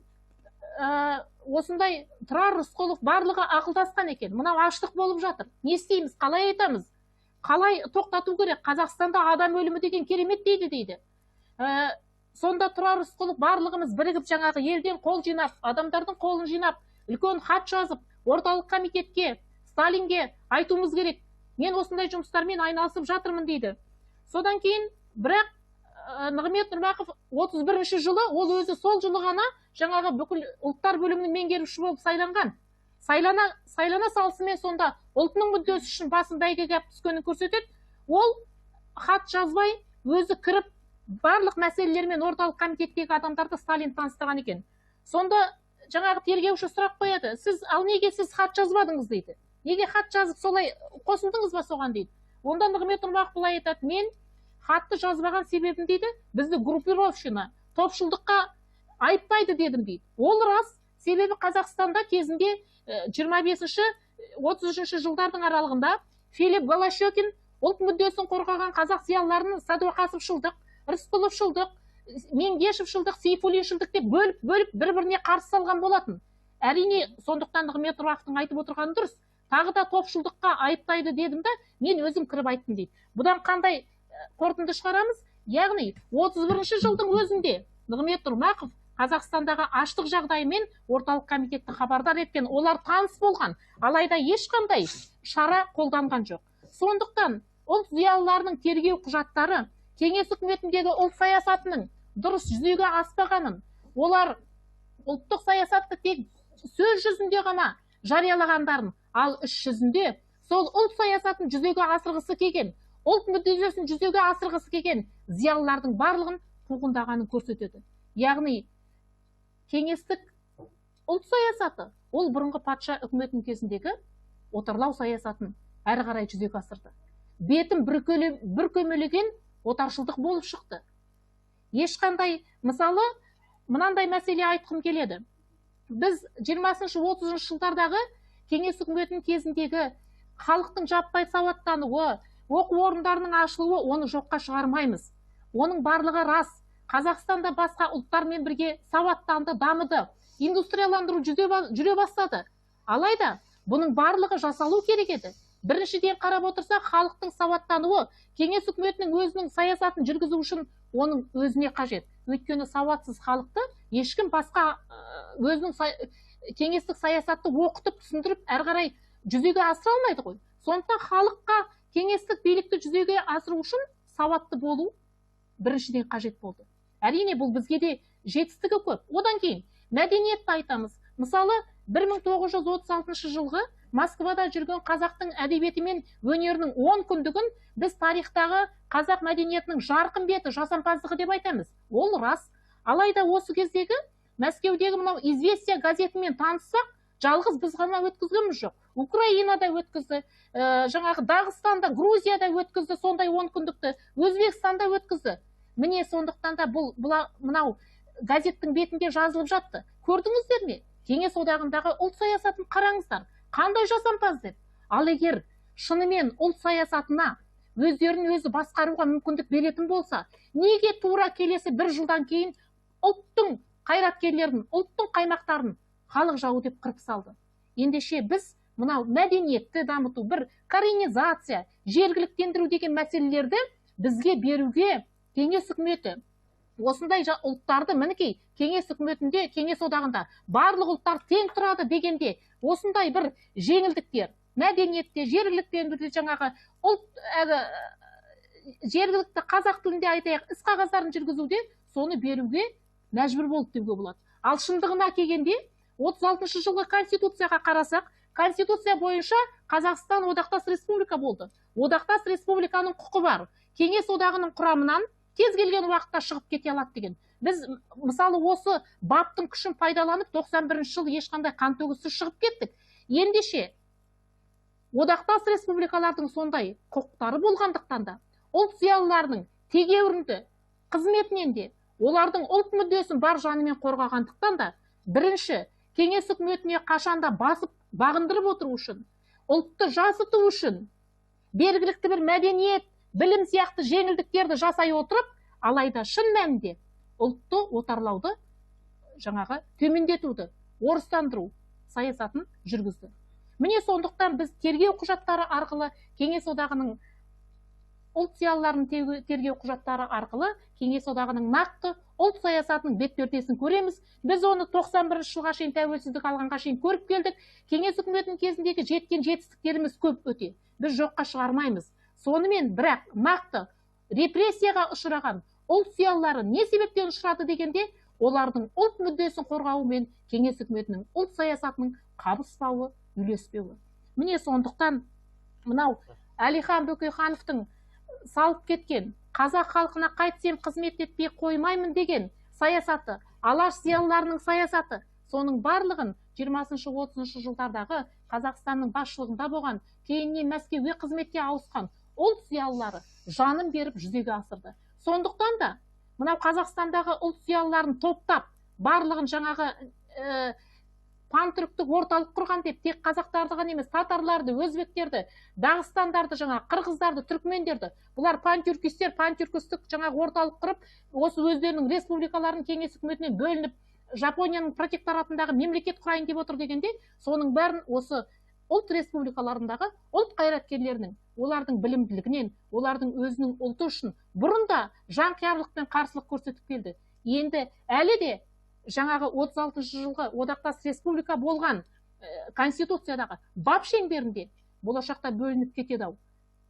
осындай Тұрар Рысқұлов барлығы ақылдасқан екен. Мынау аштық болып жатыр. Не істейміз? Қалай айтамыз? Қалай тоқтату керек? Қазақстанда адам өлімі деген керемет дейді. Сонда Тұрар Рысқұлов барлығымыз бірігіп жаңағы елден қол жинап, адамдардың қолын жинап, үлкен хат жазып, орталық комитетке, Сталинге айтуымыз керек. Мен осындай жұмыстармен айналысып жатырмын дейді. Содан кейін, бірақ Нығмет Нұрмақов 31-ші жылы, ол өзі сол жылы ғана жаңағы бүкіл ұлттар бөлімінің меңгерушісі болып сайланған. Сайлана салысымен сонда ұлтының мүддесі үшін басын бәйгеге алып түскенін көрсетеді. Ол хат жазбай, өзі кіріп, барлық мәселелермен орталық комитеттегі адамдарды Сталин таныстырған екен. Сонда жаңағы тергеуші сұрақ қояды, ал неге сіз хат жазбадыңыз дейді. Неге хат жазып солай қосылдыңыз ба соған дейді. Онда Нығмет Нұрмақов былай айтады, мен хатты жазбаған себебім дейді, бізді группировщина, топшылдыққа айыптайды дедім дейді. Ол рас, себебі Қазақстанда кезінде 25-30 жылдардың аралығында Филипп Голощекин ұлт мүддесін қорғаған қазақ зиялыларын Сәдуақасовшылдық, Рысқұловшылдық, Меңдешевшылдық, Сейфуллиншылдық деп бөліп бір-біріне қарсы салған болатын. Әрине, сондықтан Нығмет Нұрмақовтың айтып отырғаны дұрыс. Тағы да топшылдыққа айыптайды дедім да, мен өзім кіріп айттым дейді. Бұдан қандай қорытынды шығарамыз? Яғни 31-ші жылдың өзінде Нығмет Нұрмақов Қазақстандағы аштық жағдайымен орталық комитетті хабардар еткен, олар таныс болған, алайда ешқандай шара қолданған жоқ. Сондықтан ұлт зиялыларының тергеу құжаттары Кеңес үкіметіндегі ұлт саясатының дұрыс жүзеге аспағанын, олар ұлттық саясатты тек сөз жүзінде ғана жариялағандарын, ал іс жүзінде сол ұлт саясатын жүзеге асырғысы келген, ұлт мүддесін жүзеге асырғысы келген зиялылардың барлығын қуғындағанын көрсетеді. Яғни кеңестік ұлт саясаты ол бұрынғы патша үкіметінің кезіндегі отарлау саясатын әрі қарай жүзеге асырды. Бетін бір көмелеген отаршылдық болып шықты. Ешқандай, мысалы, мынандай мәселе айтқым келеді. Біз 20-30 жылдардағы кеңес үкіметінің кезіндегі халықтың жаппай сауаттануы, оқу орындарының ашылуы, оны жоққа шығармаймыз. Оның барлығы рас. Қазақстанда басқа ұлттармен бірге сауаттанды, дамыды, индустрияландыру жүре бастады. Алайда, бұның барлығы жасалу керек еді. Біріншіден қарап отырсақ, халықтың сауаттануы кеңес үкіметінің өзінің саясатын жүргізу үшін оның өзіне қажет. Өйткені сауатсыз халықты ешкім басқа өзінің кеңестік саясатты оқытып, түсіндіріп, әрі қарай жүзеге асыра алмайды ғой. Сондықтан халыққа кеңестік билікті жүзеге асыру үшін сауатты болу біріншіден қажет болды. Әрине, бұл бізге де жетістігі көп. Одан кейін мәдениетті айтамыз. Мысалы, 1936 жылғы Москвада жүрген қазақтың әдебиеті мен өнерінің 10 күндігін біз тарихтағы қазақ мәдениетінің жарқын беті, жасампаздығы деп айтамыз. Ол рас. Алайда осы кездегі Мәскеудегі мынау «Известия» газетімен таныссақ, жалғыз біз ғана өткізгеніміз жоқ. Украинада өткізді, жаңағы Дағыстанда, Грузияда өткізді сондай 10 күндікті, Өзбекстанда өткізді. Міне сондықтан да мынау газеттің бетінде жазылып жатты. Көрдіңіздер ме? Кеңес одағындағы ұлт саясатын қараңыздар. Қандай жасампаз деп. Ал егер шынымен ұлт саясатына өздерін өзі басқаруға мүмкіндік беретін болса, неге тура келесі бір жылдан кейін ұлттың қайраткерлерін, ұлттың қаймақтарын халық жауы деп қырып салды? Ендеше біз мынау мәдениетті дамыту, бір коренизация, жергіліктендіру деген мәселелерді бізге беруге кеңес үкіметі осындай ұлттарды, мінекей, кеңес үкіметінде, кеңес одағында барлық ұлттар тең тұрады дегенде осындай бір жеңілдіктер, мәдениетте, жергіліктендіруде, жаңағы жергілікті қазақ тілінде айтайық, іс қағаздарын жүргізуде соны беруге мәжбүр болды деуге болады. Ал шындығына келгенде 36 жылғы конституцияға қарасақ, конституция бойынша Қазақстан одақтас республика болды. Одақтас республиканың құқы бар. Кеңес одағының құрамынан кез келген уақытта шығып кете алады деген. Біз мысалы осы баптың күшін пайдаланып 91 жыл ешқандай қантөгіссіз шығып кеттік. Ендеше одақтас республикалардың сондай құқықтары болғандықтан да ұлт зиялыларының тегеурінді қызметінен де олардың ұлт мүддесін бар жанымен қорғағандықтан да бірінші кеңес үкіметіне қашанда басып бағындырып отыру үшін, ұлтты жасыту үшін белгілікті бір мәдениет, білім сияқты жеңілдіктерді жасай отырып, алайда шын мәнінде ұлтты отарлауды, жаңағы төмендетуді, орыстандыру саясатын жүргізді. Міне сондықтан біз тергеу құжаттары арқылы кеңес одағының ұлт зиялыларының тергеу құжаттары арқылы кеңес одағының нақты ұлт саясатының бет-пердесін көреміз. Біз оны 91 жылға шейін тәуелсіздік алғанға шейін көріп келдік. Кеңес үкіметінің кезіндегі жеткен жетістіктеріміз көп өте. Біз жоққа шығармаймыз. Сонымен бірақ нақты репрессияға ұшыраған ұлт зиялылары не себептен ұшырады дегенде, олардың ұлт мүддесін қорғауы мен кеңес үкіметінің ұлт саясатының қабыспауы, үйлеспеуі. Міне сондықтан мынау Әлихан Бөкейхановтың салып кеткен қазақ халқына қайтсем қызмет етпей қоймаймын деген саясаты, алаш зиялыларының саясаты, соның барлығын 20-30 жылдардағы Қазақстанның басшылығында болған, кейіннен Мәскеуге қызметке ауысқан ұлт зиялылары жанын беріп жүзеге асырды. Сондықтан да мынау Қазақстандағы ұлт зиялыларын топтап, барлығын жаңағы пантүріктік орталық құрған деп, тек қазақтарды ғана емес, татарларды, өзбектерді, дағыстандарды, қырғыздарды, түркмендерді, бұлар пантюркистер, пантюркистік орталық құрып, осы өздерінің республикаларын кеңес үкіметінен бөлініп, Жапонияның протекторатындағы мемлекет құрайын деп отыр дегенде, соның бәрін осы ұлт республикаларындағы ұлт қайраткерлерінің, олардың білімділігінен, олардың өзінің ұлты үшін бұрында жанқиярлықпен қарсылық көрсетіп келді. Енді әлі де жаңағы 36 жылғы одақтас республика болған конституциядағы бап шеңберінде болашақта бөлініп кетеді-ау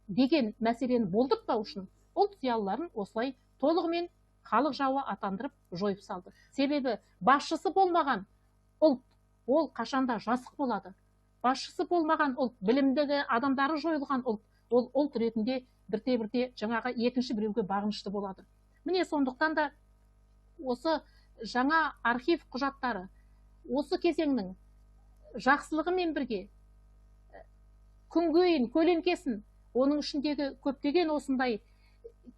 деген мәселені болдыртпау үшін ұлт зиялыларын осылай толығымен халық жауы атандырып жойып салды. Себебі басшысы болмаған ұлт, ол қашанда жасық болады. Басшысы болмаған ұлт, білімдегі адамдары жойылған ұлт, ол ұлт ретінде бірте-бірте жаңағы екінші біреуге бағынышты болады. Міне сондықтан да осы жаңа архив құжаттары осы кезеңнің жақсылығымен бірге күнгейін, көлеңкесін, оның ішіндегі көптеген осындай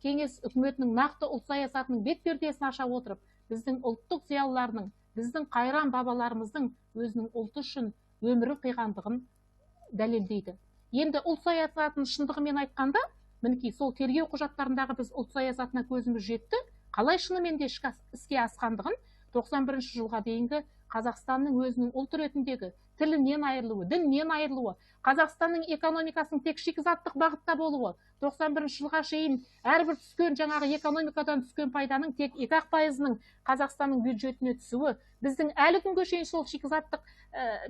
кеңес үкіметінің нақты ұлт саясатының бет-пердесін аша отырып, біздің ұлттық зиялыларының, біздің қайран бабаларымыздың өзінің ұлты үшін өмірі қиғандығын дәлелдейді. Енді ұлт саясатын шындығымен айтқанда, мінекей сол тергеу құжаттарындағы біз ұлт саясатына көзіміз жетті, қалай шынымен де іске асқандығын 91 жылға дейінгі Қазақстанның өзінің ұлт ретіндегі тілінен айырылуы, діннен айырылуы, Қазақстанның экономикасының тек шикізаттық бағытта болуы, 91 жылға шейін әрбір түскен жаңағы экономикадан түскен пайданың тек 2% Қазақстанның бюджетіне түсуі, біздің әлі күнге шейін сол шикізаттық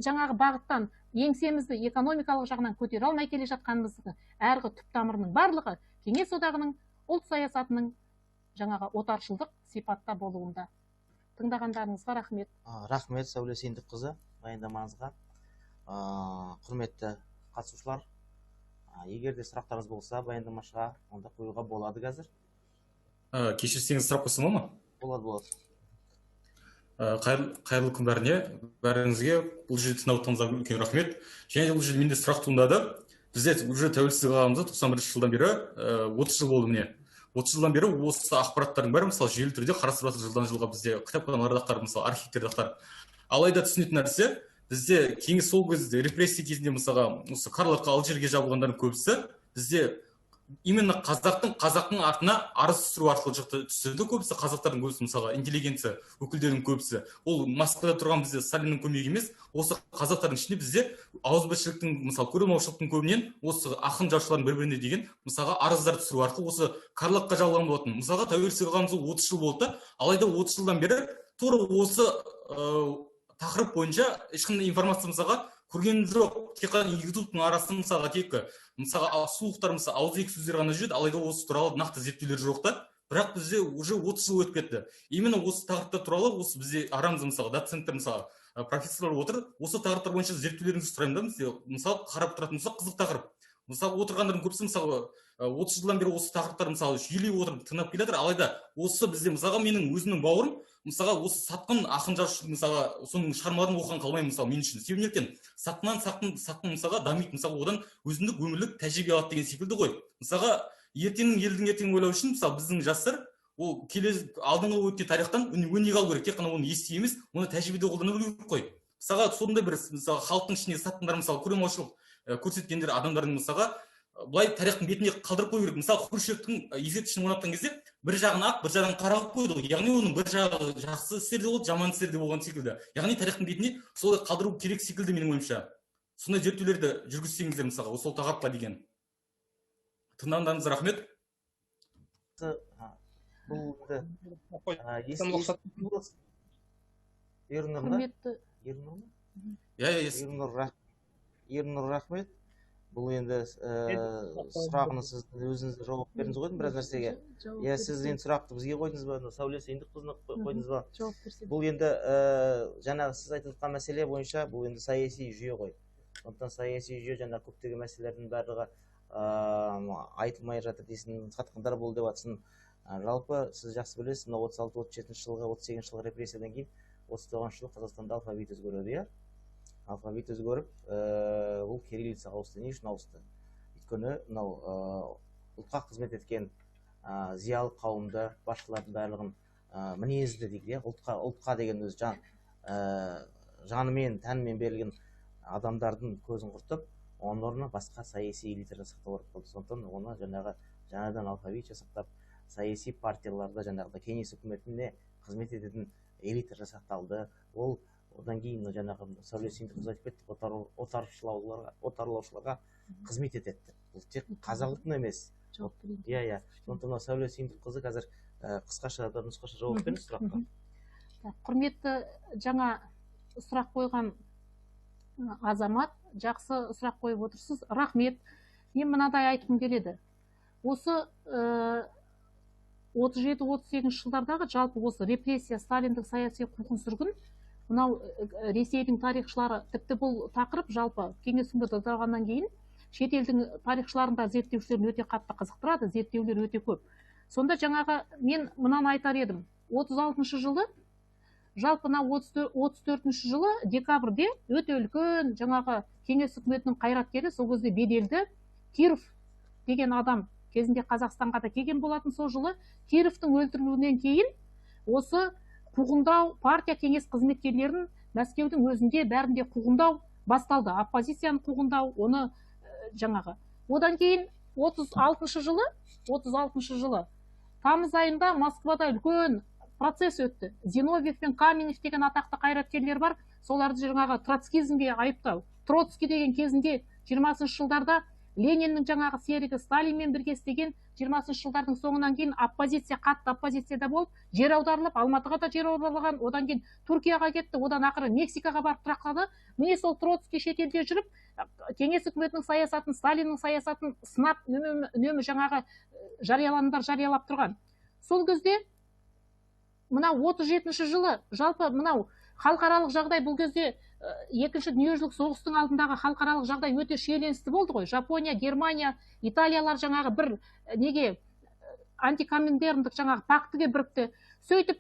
жаңағы бағыттан еңсемізді экономикалық жағынан көтере алмай келе жатқанымыздың әргі түп тамырының барлығы кеңес одағының ұлт саясатының жаңағы отаршылдық сипатта болуында. Тыңдағандарыңызға рахмет. Рахмет Сәуле Сендікқызы баяндамаңызға. Құрметті қатысушылар, егер де сұрақтарыңыз болса, баяндамашыға онда қоюға болады қазір. Кешірсеңіз сұрақ қойсам ма? Болады. Қайырлы күн бәріне, бәріңізге бұл жерде тыңдап отырғаныңызға үлкен рахмет. Және бұл жерде менде сұрақ туындады. Бізде уже тәуелсіздік алғанымызға 91 жылдан бері 30 жыл болды міне. 30 жылдан бері осы ақпараттардың бәрі мысалы жүйелі түрде қарастырып жатыр жылдан жылға бізде кітапханаларда ақтарып, мысалы архивтерде ақтарып. Алайда түсінетін нәрсе, бізде кеңес сол кезде репрессия кезінде мысалға осы Карловка Алжирге жабылғандардың көбісі бізде именно қазақтың артына арыз түсіру арқылы түсірді. Көбісі қазақтардың көбісі, мысалға интеллигенция өкілдерінің көбісі. Ол Москвада тұрған бізде Сталиннің көмегі емес, осы қазақтардың ішінде бізде ауызбіршіліктің, мысалы көремаушылықтың көбінен осы ақын жазушылардың бір-біріне деген мысалға арыздар түсіру арқылы осы Карловка жабылған болатын. Мысалға тәуелсіздік алғанымызға 30 жыл болды, алайда 30 жылдан бері тура осы тақырып бойынша ешқандай информация мысалға көрген жоқ. Тек қана ютубтың арасында мысалға тек мысалға сұлулықтар, мысалы ауызекі сөздер ғана жүреді, алайда осы туралы нақты зерттеулер жоқ та. бірақ бізде уже 30 жыл өтіп кетті. Именно осы тақырыптар туралы осы бізде арамызда мысалы доценттер, мысалы профессорлар отыр, осы тақырыптар бойынша зерттеулеріңізді сұраймын да, бізде мысалы қарап тұратын болсақ қызық тақырып. Мысалы отырғандардың көбісі мысалы 30 жылдан бері осы тақырыптар мысалы жүйелей отырып тыңдап келе жатыр, алайда осы бізде мысалға менің өзімнің бауырым мысалға осы сатқын ақын жазушы мысалға соның шығармаларын оқыған қалмаймын мысалы мен үшін. Себебі неліктен сатқын мысалға дамиды, мысалға одан өзіндік өмірлік тәжірибе алады деген секілді ғой. Мысалға ертеңнің елдің ертеңін ойлау үшін мысалы біздің жастар ол келесі алдыңғы өткен тарихтан өнеге алу керек, тек қана оны ести емес, оны тәжірибеде қолдана білу керек қой. Мысалға сондай бір мысалы халықтың ішінде сатқындар мысалы көреалмаушылық көрсеткендер адамдардың мысалға былай тарихтың бетіне қалдырып қою керек. Мысалы Хрущевтің ескерткішін орнатқан кезде бір жағын ақ, бір жағын қара қылып қойды ғой. Яғни оның бір жағы жақсы істерде болды, жаман істерде болған секілді. Яғни тарихтың бетіне солай қалдыру керек секілді менің ойымша. Сондай зерттеулерді жүргізсеңіздер мысалға сол тақырыпқа деген. Тыңдағандарыңызға рахмет. Ернұр, рахмет. Бұл енді сұрағыңыз сіз өзіңіз жауап бердіңіз ғой біраз нәрсеге. Сіз енді сұрақты бізге қойдыңыз ба, Сәуле Сүйіндікқызына қойдыңыз ба? Бұл енді жаңағы сіз айтып жатқан мәселе бойынша бұл енді саяси жүйе ғой. Сондықтан саяси жүйе жаңа көптеген мәселелердің барлығы айтылмай жатыр дейсің, сатқындар болды деп жатсың. Жалпы сіз жақсы білесіз, мына 36-37 жылғы, 38 жылғы репрессиядан кейін 39 жылы Қазақстанда алфавит өзгерді, иә? Алфавит өзгеріп, ол кириллицаға ауысты. Не үшін ауысты? Өйткені мынау ұлтқа қызмет еткен зиялы қауымды, басшылардың барлығын мінезді дейді, ұлтқа деген өз жанымен, тәнімен берілген адамдардың көзін құртып, оның орнына басқа саяси элита жасақтау керек болды. Сондықтан оны жаңадан алфавит жасақтап, саяси партияларда жаңағыда кеңес үкіметіне қызмет ететін элита жасақталды. Ол одан кейін жаңағы Сәуле Сүйіндікқызы айтып кетті, отарлаушыларға қызмет етеді. Бұл тек қазақ ұлтына емес. Иә. Сондықтан Сәуле Сүйіндікқызы қазір қысқаша нұсқаша жауап беріңіз сұраққа. Құрметті жаңа сұрақ қойған азамат, жақсы сұрақ қойып отырсыз. Рахмет. Мен мынадай айтқым келеді. Осы 37-38 жылдардағы жалпы осы репрессия, сталиндік саяси қуғын-сүргін, мынау Ресейдің тарихшылары, тіпті бұл тақырып жалпы кеңес үкіметі ыдырағаннан кейін шетелдің тарихшыларында зерттеушілерін өте қатты қызықтырады, зерттеулер өте көп. Сонда жаңағы мен мынаны айтар едім. 36 жылы, жалпы 34 жылы декабрьде өте үлкен жаңағы кеңес үкіметінің қайраткері, сол кезде беделді Киров деген адам кезінде Қазақстанға да келген болатын. Сол жылы Кировтың өлтірілуінен кейін осы қуғындау, партия кеңес қызметкерлерін Мәскеудің өзінде бәрінде қуғындау басталды. Оппозицияны қуғындау, оны жаңағы. Одан кейін 36 жылы тамыз айында Москвада үлкен процесс өтті. Зиновьев пен Каменев деген атақты қайраткерлер бар. Соларды жаңағы троцкизмге айыптау. Троцкий деген кезінде 20 жылдарда Лениннің жаңағы серігі Сталинмен бірге істеген 20 жылдардың соңынан кейін оппозиция, қатты оппозицияда болып, жер аударылып, Алматыға да жер аударылған, одан кейін Түркияға кетті, одан ақыры Мексикаға барып тұрақтады. Міне сол Троцкий шетелде жүріп, кеңес үкіметінің саясатын, Сталиннің саясатын сынап, үнемі жаңағы жариялап тұрған. Сол кезде мынау 37 жылы жалпы мынау халықаралық жағдай бұл кезде екінші дүниежүзілік соғыстың алдындағы халықаралық жағдай өте шиеленісті болды ғой. Жапония, Германия, Италиялар жаңағы бір неге антикоминтерндік жаңағы пактіге бірікті. Сөйтіп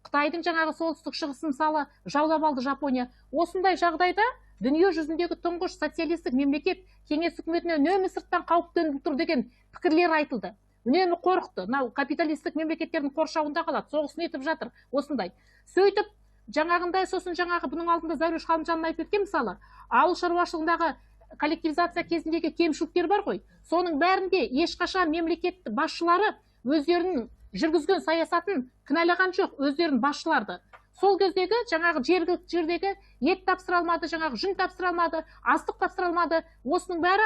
Қытайдың жаңағы солтүстік шығысын мысалы жаулап алды Жапония. Осындай жағдайда дүние жүзіндегі тұңғыш социалистік мемлекет кеңес үкіметіне үнемі сырттан қауіп төніп тұр деген пікірлер айтылды. Үнемі қорықты. Мынау капиталистік мемлекеттердің қоршауында қалады. Соғысын етіп жатыр осындай. Сөйтіп жаңағындай, сосын жаңағы бұның алдында Зәуреш Ғалымжанның айтып өткен мысалы, ауыл шаруашылығындағы коллективизация кезіндегі кемшіліктер бар ғой. Соның бәрінде ешқашан мемлекет басшылары өздерінің жүргізген саясатын кінәлаған жоқ, өздерінің басшыларды. Сол кездегі жаңағы жергілікті жердегі ет тапсыра алмады, жаңағы жүн тапсыра алмады, астық тапсыра алмады. Осының бәрі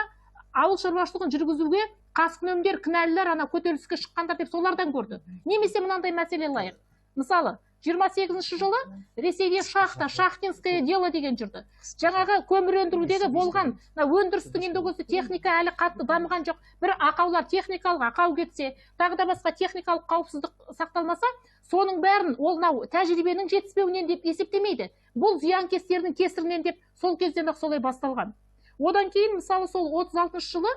ауыл шаруашылығын жүргізуге қаскүнемдер, кінәлілер ана көтеріліске шыққандар деп солардан көрді. Немесе мынандай мәселе алайық. Мысалы, 28 жылы Ресейде Шахтинское дело деген жүрді. Жаңағы көмір өндірудегі болған өндірістің енді өзі техника әлі қатты дамыған жоқ. Bir ақаулар техникалық ақау кетсе, тағы да басқа техникалық қауіпсіздік сақталмаса, соның бәрін ол тәжірибенің жетіспеуінен деп есептемейді. Бұл зиянкестердің кесірінен деп сол кезден ақ солай басталған. Одан кейін мысалы сол 36 жылы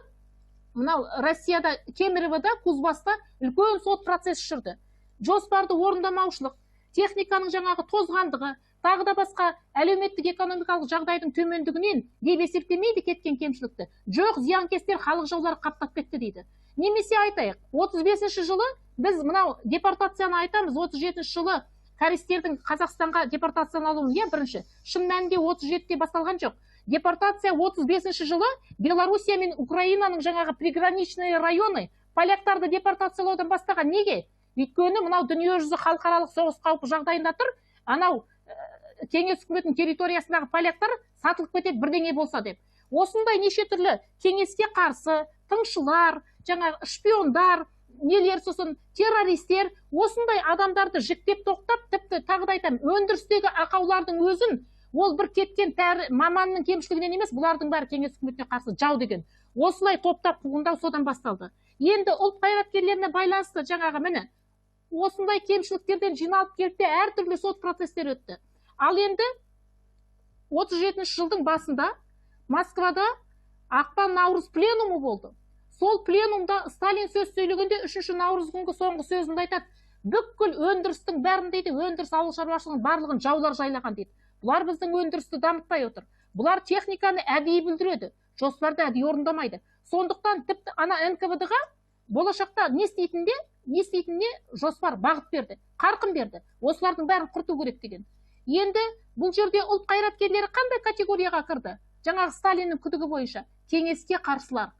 мынау Россияда Кемеровода, Кузбасста үлкен сот процесі жүрді. Жоспарды орындамаушылық, техниканың жаңағы тозғандығы, тағы да басқа әлеуметтік экономикалық жағдайдың төмендігінен деп есептемейді кеткен кемшілікті. Жоқ, зиянкестер халық жаулары қаптап кетті дейді. Немесе айтайық, 35 жылы біз мынау депортацияны айтамыз, 37 жылы кәрестердің Қазақстанға депортациялануы бірінші. Шын мәнінде 37-те басталған жоқ. Депортация 35 жылы Белоруссия мен Украинаның жаңағы приграничный районы поляктарды депортациялаудан бастаған. Неге? Өйткені мынау дүниежүзі халықаралық соғыс қаупі жағдайында тұр, анау кеңес үкіметінің территориясындағы поляктар сатылып кетеді бірдеңе болса деп. Осындай неше түрлі кеңеске қарсы тыңшылар, жаңағы шпиондар, нелер сосын террористер, осындай адамдарды жіктеп тоқтап, тіпті тағы да айтамын, өндірістегі ақаулардың өзін ол бір кеткен маманның кемшілігінен емес, бұлардың бәрі кеңес үкіметіне қарсы жау деген. Осылай топтап қуғындау содан басталды. Енді ұлт қайраткерлеріне байланысты жаңағы міне осындай кемшіліктерден жиналып келді, әртүрлі сот процестер өтті. Ал енді 37 жылдың басында Москвада ақпан наурыз пленумы болды. Сол пленумда Сталин сөз сөйлегенде 3 наурыз күнгі соңғы сөзінде айтады: бүкіл өндірістің бәрін дейді, өндіріс ауыл шаруашылығының барлығын жаулар жайлаған дейді. Бұлар біздің өндірісті дамытпай отыр. Бұлар техниканы әдейі бүлдіреді, жоспарды әдейі орындамайды. Сондықтан тіпті ана НКВД-ға болашақта не істейтініне жоспар бағыт берді, қарқын берді. Осылардың бәрін құрту керек деген. Енді бұл жерде ұлт қайраткерлері қандай категорияға кірді? Жаңағы Сталиннің күдігі бойынша кеңеске қарсылар,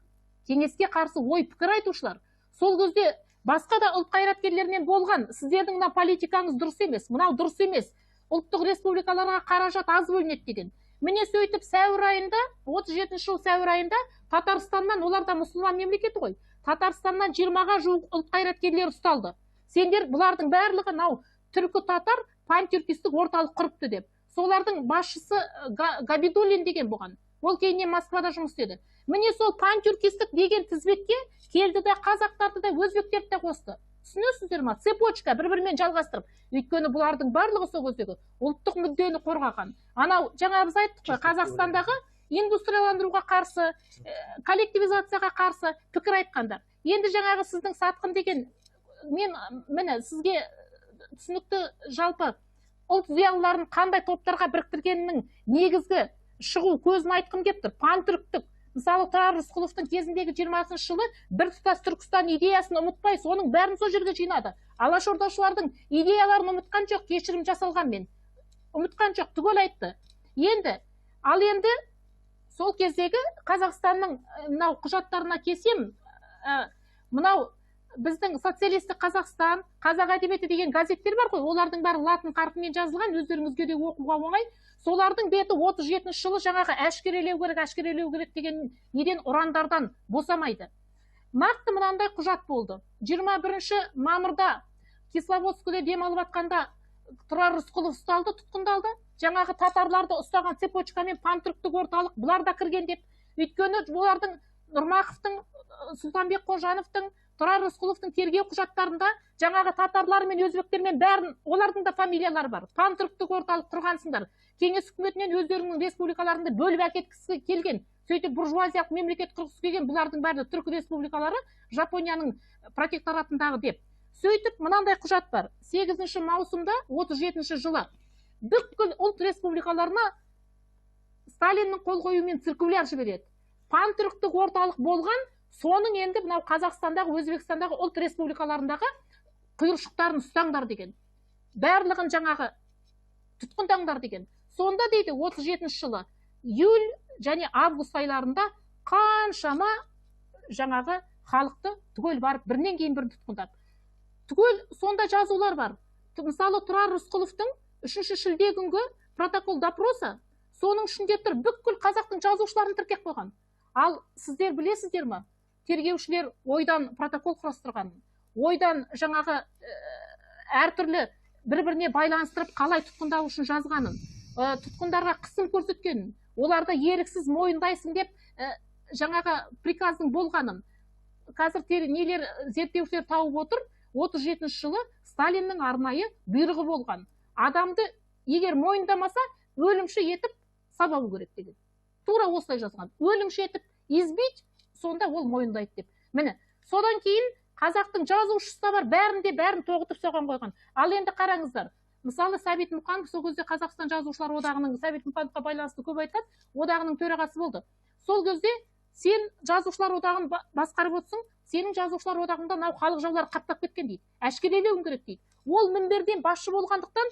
кеңеске қарсы ой пікір айтушылар. Сол кезде басқа да ұлт қайраткерлерінен болған, сіздердің мына политикаңыз дұрыс емес, мынау дұрыс емес, ұлттық республикаларға қаражат аз бөлінеді деген. Міне сөйтіп сәуір айында, 37 жыл сәуір айында Татарстаннан, олар да мұсылман мемлекеті ғой, Татарстаннан 20-ға жуық ұлт қайраткерлер ұсталды. Сендер бұлардың барлығы түркі татар пантюркистік орталық құрыпты деп. Солардың басшысы Габидуллин деген болған. Ол кейіннен Москвада жұмыс істеді. Міне сол пантюркистік деген тізбекке келді де қазақтарды да өзбектерді де қосты. Түсінесіздер ма? Цепочка бір-бірімен жалғастырып. Өйткені бұлардың барлығы сол кездегі ұлттық мүддені қорғаған. Анау жаңа біз айттық қой, Қазақстандағы индустрияландыруға қарсы, коллективизацияға қарсы пікір айтқандар. Енді жаңағы сіздің сатқын деген, мен міне сізге түсінікті жалпы ұлт зиялыларын қандай топтарға біріктіргенінің негізгі шығу көзін айтқым келіп тұр. Пантүріктік, мысалы Тұрар Рысқұловтың кезіндегі 20 жылы біртұтас Түркістан идеясын ұмытпай, соның бәрін сол жерге жинады. Алашордашылардың идеяларын ұмытқан жоқ, кешірім жасалғанмен. Ұмытқан жоқ, түгел айтты. Енді сол кездегі Қазақстанның мынау құжаттарына келсем, мынау біздің социалистік Қазақстан, Қазақ әдебиеті деген газеттер бар ғой, олардың бәрі латын қарпімен жазылған, өздеріңізге де оқуға оңай. Солардың беті 37 жылы жаңағы әшкерелеу керек деген неден ұрандардан босамайды. Нақты мынандай құжат болды. 21 мамырда Кисловодскіде демалып атқанда Тұрар Рысқұлов ұсталды, тұтқындалды. Жаңағы татарларды ұстаған цепочкамен пантүріктік орталық бұлар да кірген деп. Өйткені олардың Нұрмақовтың, Сұлтанбек Қожановтың, Тұрар Рысқұловтың тергеу құжаттарында жаңағы татарлар мен өзбектермен бәрін, олардың да фамилиялары бар. Пантүріктік орталық құрғансыңдар. Кеңес үкіметінен өздерінің республикаларында бөліп әкеткісі келген, сөйтіп буржуазиялық мемлекет құрғысы келген бұлардың бәрі түркі республикалары Жапонияның протекторатындағы деп. Сөйтіп мынандай құжат бар. 8 маусымда 37 жылы бүкіл ұлт республикаларына Сталиннің қол қоюымен циркуляр жібереді. Пантүріктік орталық болған, соның енді мынау Қазақстандағы, Өзбекстандағы ұлт республикаларындағы құйыршықтарын ұстаңдар деген. Барлығын жаңағы тұтқындаңдар деген. Сонда дейді 37 жылы июль және август айларында қаншама жаңағы халықты түгел барып бірінен кейін бірін тұтқындап. Түгел сонда жазулар бар. Мысалы Тұрар Рысқұловтың 3 шілде күнгі протокол допроса, соның ішінде тұр бүкіл қазақтың жазушыларын тіркеп қойған. Ал сіздер білесіздер ме? Тергеушілер ойдан протокол құрастырған, ойдан жаңағы әртүрлі бір-біріне байланыстырып қалай тұтқындау үшін жазғанын, тұтқындарға қысым көрсеткенін, оларды еріксіз мойындайсың деп жаңағы приказдың болғанын қазір нелер зерттеушілер тауып отыр. 37 жылы Сталиннің арнайы бұйрығы болған. Адамды егер мойындамаса, өлімші етіп сабау керек деген. Тура осылай жазған. Өлімші етіп избить, сонда ол мойындайды деп. Міне, содан кейін қазақтың жазушысы да бар, бәрін тоғытып соған қойған. Ал енді қараңыздар, мысалы Сәбит Мұқанов сол кезде Қазақстан жазушылар одағының, Сәбит Мұқановқа байланысты көп айтады, одағының төрағасы болды. Сол кезде сен жазушылар одағын басқарып отырсың, сенің жазушылар одағында мынау халық жаулары қаптап кеткен дейді. Әшкерелеуің керек дейді. Ол мінберден басшы болғандықтан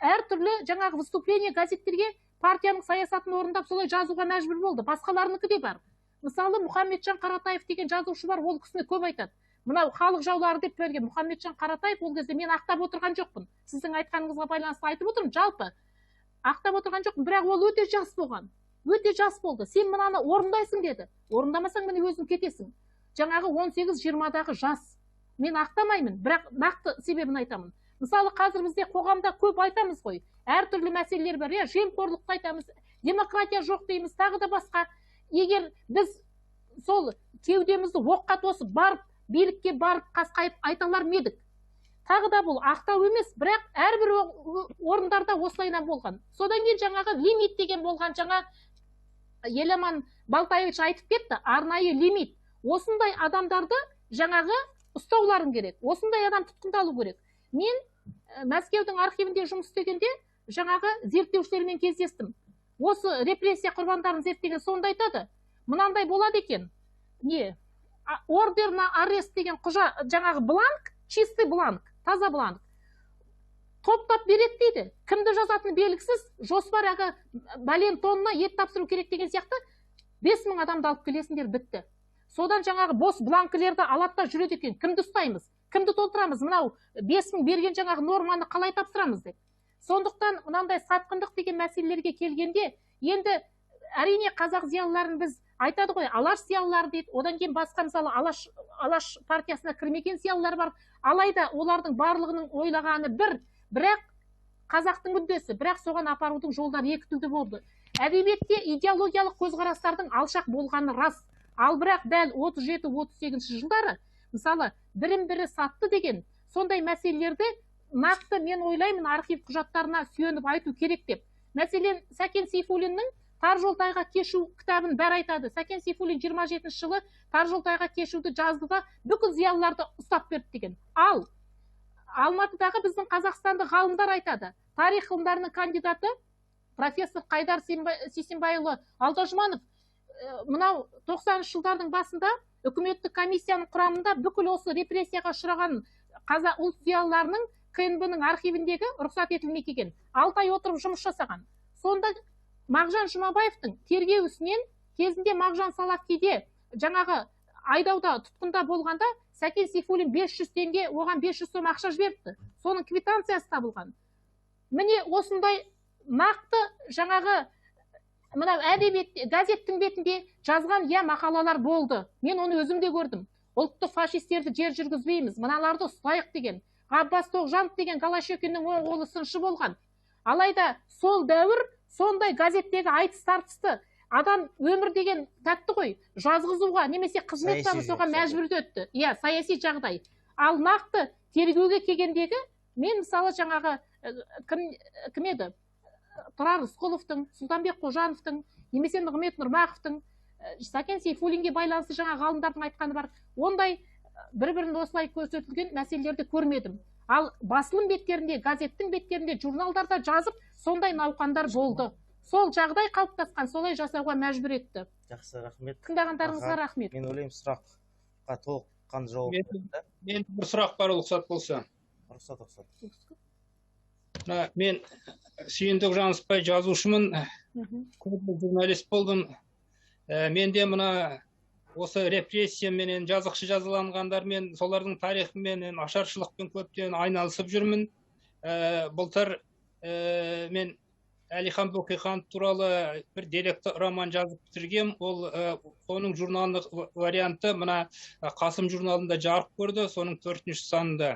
әртүрлі жаңағы выступление газеттерге партияның саясатын орындап солай жазуға мәжбүр болды. Басқаларынікі де бар. Мысалы Мұхаммеджан Қаратаев деген жазушы бар, ол кісіні көп айтады. Мынау халық жаулары деп берген Мұхаммеджан Қаратаев, ол кезде мен ақтап отырған жоқпын. Сіздің айтқаныңызға байланысты айтып отырмын, жалпы ақтап отырған жоқпын, бірақ ол өте жас болған. Өте жас болды. Сен мынаны орындайсың деді. Орындамасаң міне өзің кетесің. Жаңағы 18-20-дағы жас. Мен ақтамаймын, бірақ нақты себебін айтамын. Мысалы қазір бізде қоғамда көп айтамыз ғой. Әртүрлі мәселелер бар, жемқорлықты айтамыз, демократия жоқ дейміз, тағы да басқа. Егер біз сол кеудемізді оққа тосып барып, билікке барып қасқайып айта алар ма едік? Тағы да бұл ақтау емес, бірақ әрбір орындарда осылайынан болған. Содан кейін жаңағы лимит деген болған, жаңа Еламан Балтаевич айтып кетті, арнайы лимит. Осындай адамдарды жаңағы ұстауларын керек. Осындай адам тұтқындалу керек. Мен Мәскеудің архивінде жұмыс істегенде жаңағы зерттеушілермен кездестім. Осы репрессия құрбандарын зерттеген сонда айтады. Мынандай болады екен. Не? Ордер на арест деген жаңағы бланк, чистый бланк, таза бланк. Топтап береді дейді. Кімді жазатыны белгісіз, жоспар бәлен тонна ет тапсыру керек деген сияқты 5000 адамды алып келесіңдер, бітті. Содан жаңағы бос бланкілерді алатта жүреді екен. Кімді ұстаймыз? Кімді толтырамыз? Мынау 5000 берген жаңағы норманы қалай тапсырамыз деп. Сондықтан мынандай сатқындық деген мәселелерге келгенде, енді әрине қазақ зиялыларын біз айтады ғой, Алаш зиялылары дейді. Одан кейін басқа мысалы Алаш партиясына кірмеген зиялылар бар. Алайда олардың барлығының ойлағаны бірақ қазақтың мүддесі, бірақ соған апарудың жолдары екі тілді болды. Әдебиетте идеологиялық көзқарастардың алшақ болғаны рас. Ал бірақ дәл 37-38 жылдары, мысалы, бірін-бірі сатты деген сондай мәселелерді нақты мен ойлаймын архив құжаттарына сүйеніп айту керек деп. Мәселен, Сәкен Сейфуллиннің Тар жолтайға кешу кітабын бәрі айтады. Сәкен Сейфуллин 27 жылы Тар жолтайға кешуді жазды да бүкіл зиялыларды ұстап берді деген. Ал Алматыдағы біздің қазақстандық ғалымдар айтады. Тарих ғылымдарының кандидаты профессор Қайдар Сейсенбайұлы Алдажманов мынау 90 жылдардың басында үкіметтік комиссияның құрамында бүкіл осы репрессияға ұшыраған қазақ ұлт зиялыларының КНБ-ның архивіндегі рұқсат етілмей келген 6 ай отырып жұмыс жасаған. Сонда Мағжан Жұмабаевтың тергеу ісінен кезінде Мағжан Салахиде жаңағы айдауда тұтқында болғанда Сәкен Сейфуллин 500 теңге, оған 500 сом ақша жіберіпті. Соның квитанциясы табылған. Міне осындай нақты жаңағы мынау әдебиет газеттің бетінде жазған мақалалар болды. Мен оны өзім де көрдім. Ұлтты фашистерді жер жүргізбейміз, мыналарды ұстайық деген. Ғаббас Тоғжанов деген Голощекиннің оң қолы сыншы болған. Алайда сол дәуір сондай газеттегі айтыс тартысты. Адам өмір деген тәтті ғой, жазғызуға немесе қызмет табы соған мәжбүр етті. Саяси жағдай. Ал нақты тергеуге келгендегі мен мысалы жаңағы кім еді? Тұрар Рысқұловтың, Сұлтанбек Қожановтың, немесе Нығмет Нұрмақовтың, Сәкен Сейфуллинге байланысты жаңа ғалымдардың айтқаны бар. Ондай бір-бірін осылай көрсетілген мәселелерді көрмедім. Ал басылым беттерінде, газеттің беттерінде, журналдарда жазып, сондай науқандар болды. Сол жағдай қалыптасқан, солай жасауға мәжбүр етті. Жақсы, рахмет. Тыңдағандарыңызға рахмет. Мен ойлаймын сұраққа толыққанды жауап берді. Мен бір сұрақ бар, рұқсат болса. Рұқсат. Мен Сүйіндік Жаныспай жазушымын, журналист болдым. Менде мына осы репрессия менен жазықшы жазаланғандар мен солардың тарихымен ашаршылықпен көптен айналысып жүрмін. Былтыр мен Әлихан Бөкейхан туралы бір деректі роман жазып бітіргем. Ол оның журналдық варианты мына Қасым журналында жарық көрді, соның 4-ші санында.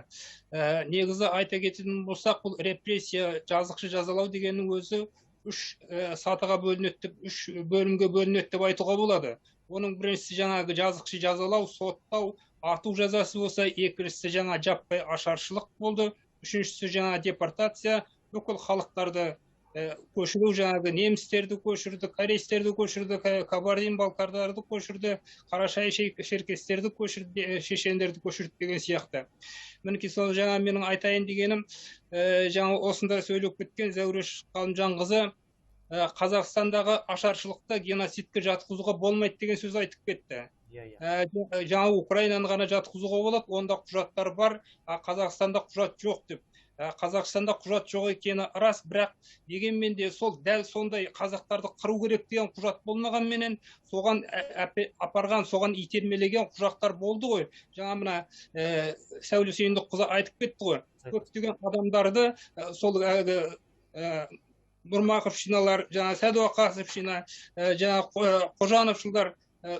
Негізі айта кететін болсақ, бұл репрессия, жазықшы жазалау дегеннің өзі 3 сатыға бөлінеді, 3 бөлімге бөлінеді деп айтуға болады. Оның біріншісі жаңағы жазықшы жазалау, соттау, ату жазасы болса, екіншісі жаңа жаппай ашаршылық болды, үшіншісі жаңа депортация, бүкіл халықтарды көшіру, жаңағы немістерді көшірді, корейстерді көшірді, кабардин-балкардарды көшірді, қарашай шеркестерді көшірді, шешендерді көшірді деген сияқты. Мінекей сол жаңа менің айтайын дегенім, жаңа осында сөйлеп кеткен Зәуреш Қалымжанқызы Қазақстандағы ашаршылықта геноцидке жатқызуға болмайды деген сөз айтып кетті. Жаңа Украинаны ғана жатқызуға болады, онда құжаттар бар, Қазақстанда құжат жоқ деп. Қазақстанда құжат жоқ екені рас, бірақ дегенмен де сол дәл сондай қазақтарды қыру керек деген құжат болмағанменен соған апарған, соған итермелеген құжаттар болды ғой. Жаңа мына Сәуле Сүйіндікқызы айтып кетті ғой. Көптеген адамдарды сол Нұрмақовшиналар, жаңа Сәдуақасовшина, жаңа Қожановшылдар,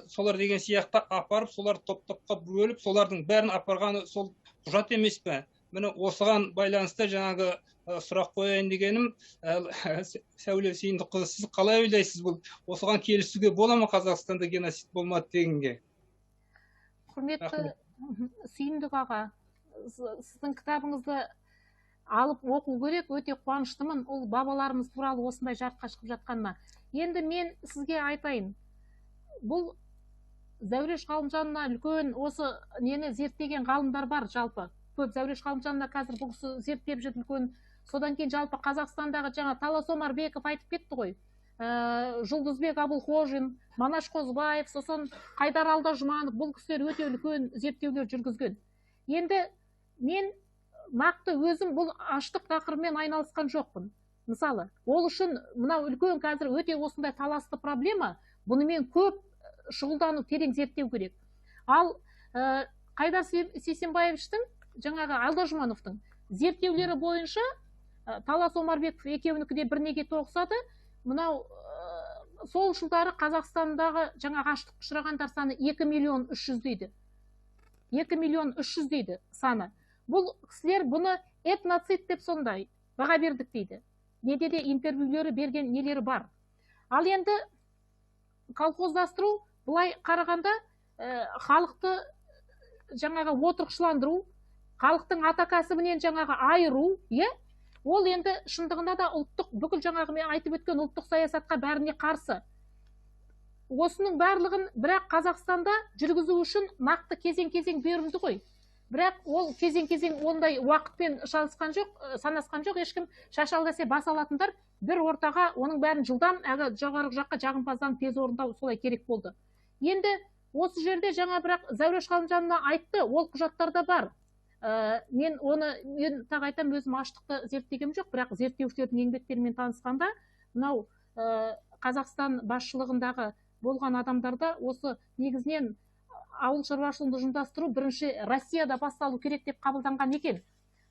солар деген сияқты апарып, солар топ-топқа бөліп, солардың бәрін апарғаны сол құжат емес пе? Міне осыған байланысты жаңағы сұрақ қояйын дегенім, Сәуле Сүйіндікқызы, сіз қалай ойлайсыз, бұл осыған келісуге бола ма Қазақстанда геноцид болмады дегенге? Құрметті Сүйіндік аға, сіздің кітабыңызды алып оқу керек, өте қуаныштымын, ол бабаларымыз туралы осындай жарыққа шығып жатқанына. Енді мен сізге айтайын, бұл Зәуреш Ғалымжанына үлкен осы нені зерттеген ғалымдар бар жалпы. Көп Зәуреш Ғалымжанына қазір бұл кісі зерттеп жүр үлкен. Содан кейін жалпы Қазақстандағы жаңа Талас Омарбеков айтып кетті ғой. Жұлдызбек Абылқожин, Манаш Қозыбаев, сосын Қайдар Алдажұманов, бұл кісілер өте үлкен зерттеулер жүргізген. Енді мен нақты өзім бұл аштық тақырыбымен айналысқан жоқпын. Мысалы, ол үшін мынау үлкен қазір өте осындай таласты проблема, бұнымен көп шұғылдану, терең зерттеу керек. Ал Қайдар Сейсенбаевичтің, жаңағы Алдажұмановтың зерттеулері бойынша Талас Омарбеков екеуінікі де бірнеге тоғысады. Мынау сол жылдары Қазақстандағы жаңағы аштық ұшырағандар саны 2.300.000 дейді. 2.300.000 дейді саны. Бұл кісілер бұны этноцид деп сондай баға бердік дейді. Неде де интервьюлері берген нелері бар. Ал енді колхоздастыру, бұлай қарағанда халықты жаңағы отырықшыландыру, халықтың ата кәсібінен жаңағы айыру, ол енді шындығында да ұлттық, бүкіл жаңағы мен айтып өткен ұлттық саясатқа бәріне қарсы. Осының барлығын бірақ Қазақстанда жүргізу үшін нақты кезең-кезең берілді ғой. Бірақ ол кезең-кезең ондай уақытпен санасқан жоқ, ешкім шашалдаса бас алатындар бір ортаға оның бәрін жылдам жоғары жаққа жағымпаздан тез орындау солай керек болды. Енді осы жерде жаңа бірақ Зәуреш Ғалымжанова айтты, ол құжаттарда бар. Мен тағы айтам, өзім аштықты зерттегем жоқ, бірақ зерттеушілердің еңбектерімен танысқанда, мынау Қазақстан басшылығындағы болған адамдарда осы негізінен ауыл шаруашылығын ұжымдастыру бірінші Россияда басталу керек деп қабылданған екен.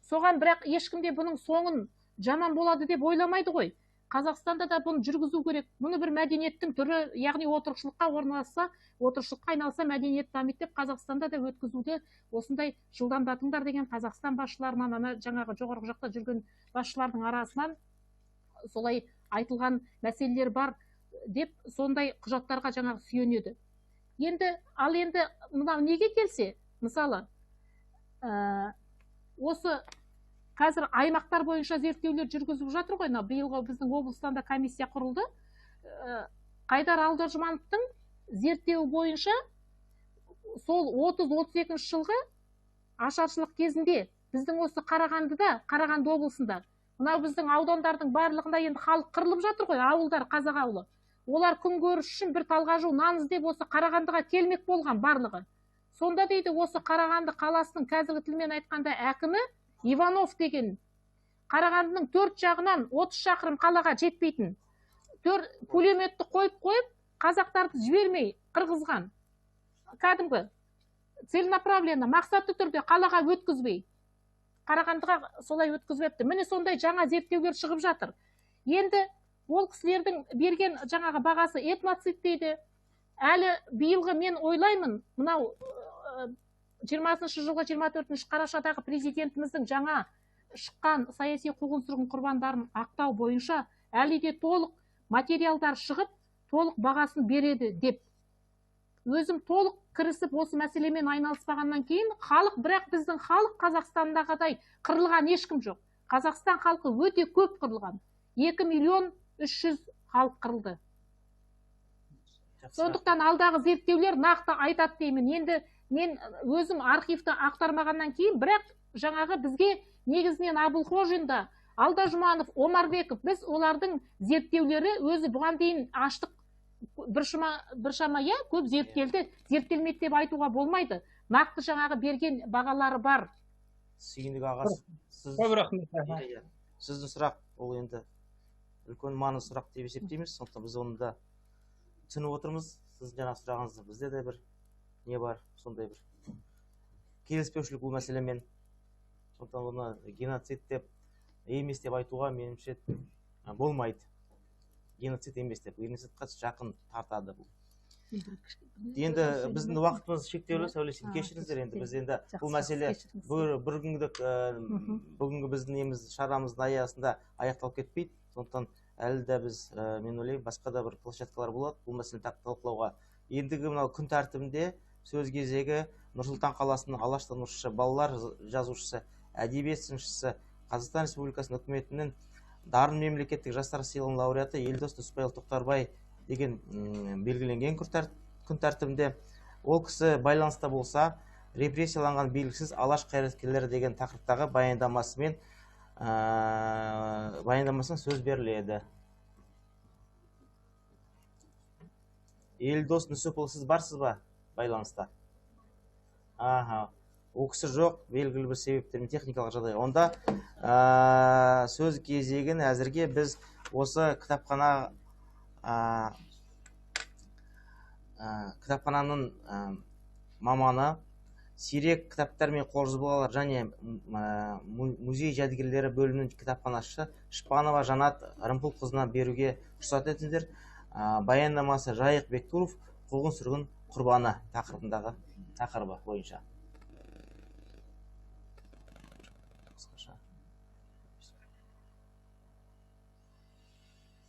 Соған бірақ ешкімде бұның соңын жаман болады деп ойламайды ғой. Қазақстанда да бұны жүргізу керек. Мұны бір мәдениеттің түрі, яғни отырықшылыққа орналасса, отырықшылыққа айналса мәдениет дамиды деп Қазақстанда да өткізуді осындай жылдамдатыңдар деген Қазақстан басшыларынан, ана жаңағы жоғарғы жақта жүрген басшылардың арасынан солай айтылған мәселелер бар деп сондай құжаттарға жаңағы сүйенеді. Ал енді мынау неге келсе, мысалы, осы қазір аймақтар бойынша зерттеулер жүргізіп жатыр ғой, биылғы біздің облыстанда комиссия құрылды. Қайдар Алдажұмановтың зерттеуі бойынша сол 30-32 жылғы ашаршылық кезінде біздің осы Қарағанды облысында, мынау біздің аудандардың барлығында енді халық қырылып жатыр ғой, ауылдар, қазақ ауылы. Олар күн көріш үшін бір талғажу нан іздеп осы Қарағандыға келмек болған барлығы. Сонда дейді, осы Қарағанды қаласының қазіргі тілмен айтқанда әкімі Иванов деген Қарағандының 4 жағынан 30 шақырым қалаға жетпейтін пулеметті қойып қазақтарды жібермей қырғызған. Кәдімгі целенаправленно, мақсатты түрде қалаға өткізбей, Қарағандыға солай өткізіпті. Міне сондай жаңа зерттеулер шығып жатыр. Енді ол кісілердің берген жаңағы бағасы этноцид дейді. Әлі биылғы мен ойлаймын, мынау 20-шы жылғы 24 қарашадағы президентіміздің жаңа шыққан саяси қуғын-сүргін құрбандарын ақтау бойынша әлі де толық материалдар шығып, толық бағасын береді деп. Өзім толық кірісіп осы мәселемен айналыспағаннан кейін, халық, бірақ біздің халық Қазақстандағыдай қырылған ешкім жоқ. Қазақстан халқы өте көп қырылған. 2.300.000 халық қырылды. Сондықтан алдағы зерттеулер нақты айтады деймін. Енді мен өзім архивті ақтармағаннан кейін, бірақ жаңағы бізге негізінен Абылқожин да, Алдажұманов, Омарбеков, біз олардың зерттеулері өзі бұған дейін аштық біршама көп зерттелді, зерттелмеді деп айтуға болмайды. Нақты жаңағы берген бағалары бар. Сүйіндік аға, Көп рахмет. сіздің сұрақ ол енді үлкен маңызды сұрақ деп есептейміз. Сондықтан біз оны да түсініп отырмыз. Сіз жаңа сұрағыңызда бізде де бір не бар, сондай бір келіспеушілік бұл мәселемен. Сондықтан оны геноцид деп емес деп айтуға меніңше болмайды. Геноцид емес деп, геноцидқа жақын тартады бұл. Енді біздің уақытымыз шектеулі, Сәуле, сен кешіріңіздер, енді біз енді бұл мәселе бүгінгі біздің неміз шарамыздың аясында аяқталып кетпейді. Сондықтан әлі де біз, мен ойлаймын, басқа да бір площадкалар болады бұл мәселені талқылауға. Ендігі мынау күн тәртібінде сөз кезегі Нұр-Сұлтан қаласының алаштанушысы, балалар жазушысы, әдебиет сыншысы, Қазақстан Республикасының үкіметінің дарын мемлекеттік жастар сыйлығының лауреаты Елдос Нүсіпбайұлы Тоқтарбай деген белгіленген күн тәртібінде. Ол кісі байланыста болса, репрессияланған белгісіз алаш қайраткерлері деген тақырыптағы баяндамасымен сөз беріледі. Елдос Нүсіпұлы, сіз барсыз ба байланыста? Ол кісі жоқ, белгілі бір себептермен, техникалық жағдай. Онда сөз кезегін әзірге біз осы кітапхананың маманы, сирек кітаптар мен қолжазбалар және музей жәдігерлері бөлімінің кітапханашы Шпанова Жанат Рымпылқызына беруге рұқсат етіңіздер. Баяндамасы Жайық Бектұров қуғын-сүргін құрбаны тақырыбы бойынша.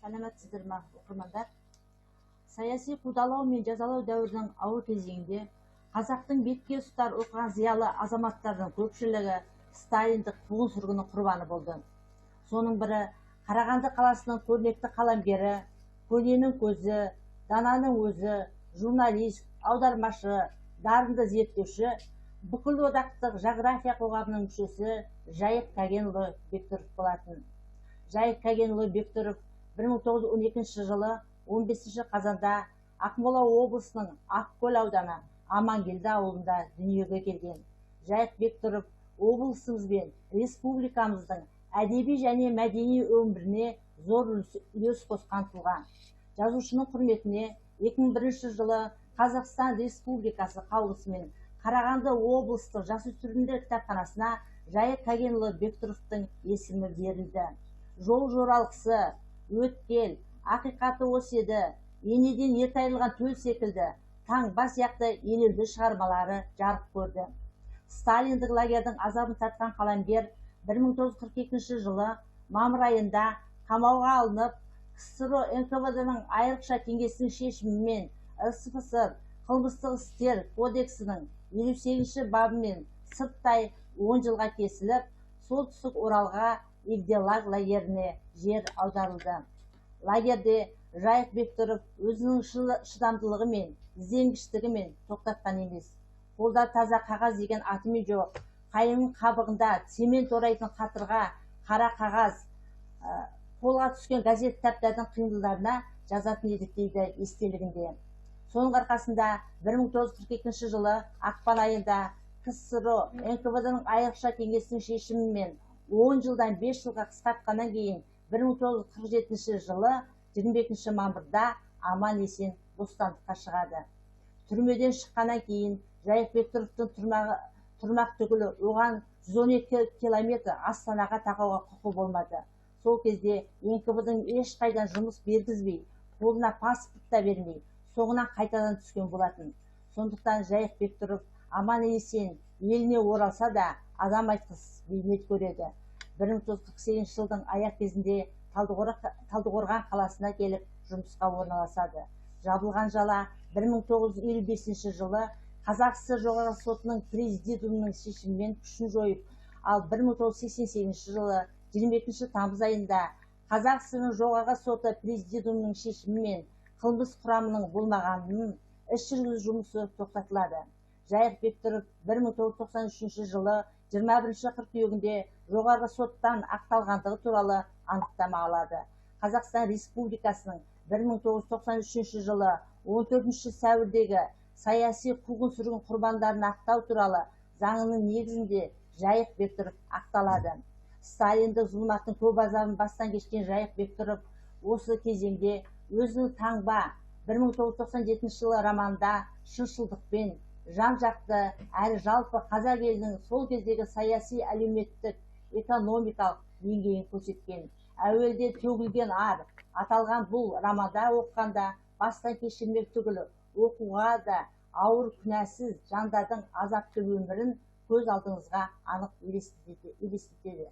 Сәлеметсіздер ме, оқырмандар? Саяси қудалау мен жазалау дәуірінің ауыр кезеңінде қазақтың бетке ұстар оқыған зиялы азаматтардың көпшілігі сталиндік қуғын-сүргіннің құрбаны болды. Соның бірі Қарағанды қаласының көрнекті қаламгері, көненің көзі, дананың өзі, журналист, аудармашы, дарынды зерттеуші, бүкіл одақтық жағрафия қоғамының мүшесі Жайық Кәгенұлы Бектұров болатын. Жайық Кәгенұлы Бектұров 1912 жылы 15 қазанда Ақмола облысының Ақкөл ауданы Амангелді ауылында дүниеге келген. Жайық Бектұров облысымыз бен республикамыздың әдеби және мәдени өміріне зор үлес қосқан тұлға. Жазушының құрметіне 2001 жылы Қазақстан Республикасы қаулысымен Қарағанды облыстық жасөспірімдер кітапханасына Жайық Кәгенұлы Бектұровтың есімі берілді. Жол жоралғысы, өткел, ақиқаты осы еді, енеден ерте айырылған төл секілді, таңба сияқты елеулі шығармалары жарық көрді. Сталиндік лагердің азабын тартқан қаламгер 1942 жылы мамыр айында қамауға алынып, КСРО НКВД-ның айрықша кеңесінің шешімімен РСФСР қылмыстық істер кодексінің 58 бабымен сырттай 10 жылға кесіліп, солтүстік Оралға Евделаг лагеріне жер аударылды. Лагерде Жайық Бектұров өзінің шыдамдылығы мен ізденгіштігімен тоқтатқан емес. Қолда таза қағаз деген атымен жоқ, қайыңның қабығында цемент орайтын қатырға, қара қағаз, қолға түскен газет кітаптардың қиындыларына жазатын едік дейді естелігінде. Соның арқасында 1942 жылы ақпан айында КСРО НКВД-ның айрықша кеңесінің шешімімен 10 жылдан 5 жылға қысқартқаннан кейін 1947 жылы 25 мамырда аман есен бостандыққа шығады. Түрмеден шыққаннан кейін Жайық Бектұровтың тұрмақ түгілі оған 112 километр Астанаға тақауға құқы болмады. сол кезде НКВД-ның ешқайдан жұмыс бергізбей, қолына паспорт та бермей, соңынан қайтадан түскен болатын. Сондықтан Жайық Бектұров аман-есен еліне оралса да адам айтқыс бейнет көреді. 1948 жылдың аяқ кезінде Талдықорған қаласына келіп жұмысқа орналасады. Жабылған жала 1955 жылы Қазақ ССР жоғарғы сотының президиумының шешімімен күшін жойып, ал 1988 жылы 22 тамыз айында Қазақ ССР жоғарғы соты президиумының шешімімен қылмыс құрамының болмағанын іс жүргізу жұмысы тоқтатылады. Жайық Бектұров 1993 жылы 21 қыркүйегінде жоғарғы соттан ақталғандығы туралы анықтама алады. Қазақстан Республикасының 1993 жылы 14 сәуірдегі саяси қуғын-сүргін құрбандарын ақтау туралы заңының негізінде Жайық Бектұров ақталады. Сталиндік зұлматтың көп азабын бастан кешкен Жайық Бектұров осы кезеңде өзінің таңба 1997 жылы романда шыншылдықпен жан-жақты әрі жалпы қазақ елінің сол кездегі саяси, әлеуметтік, экономикалық деңгейін көрсеткен. Әуелде төгілген ар аталған бұл романда оқығанда бастан кешірмек түгілі оқуға да ауыр күнәсіз жандардың азапты өмірін көз алдыңызға анық елестетеді.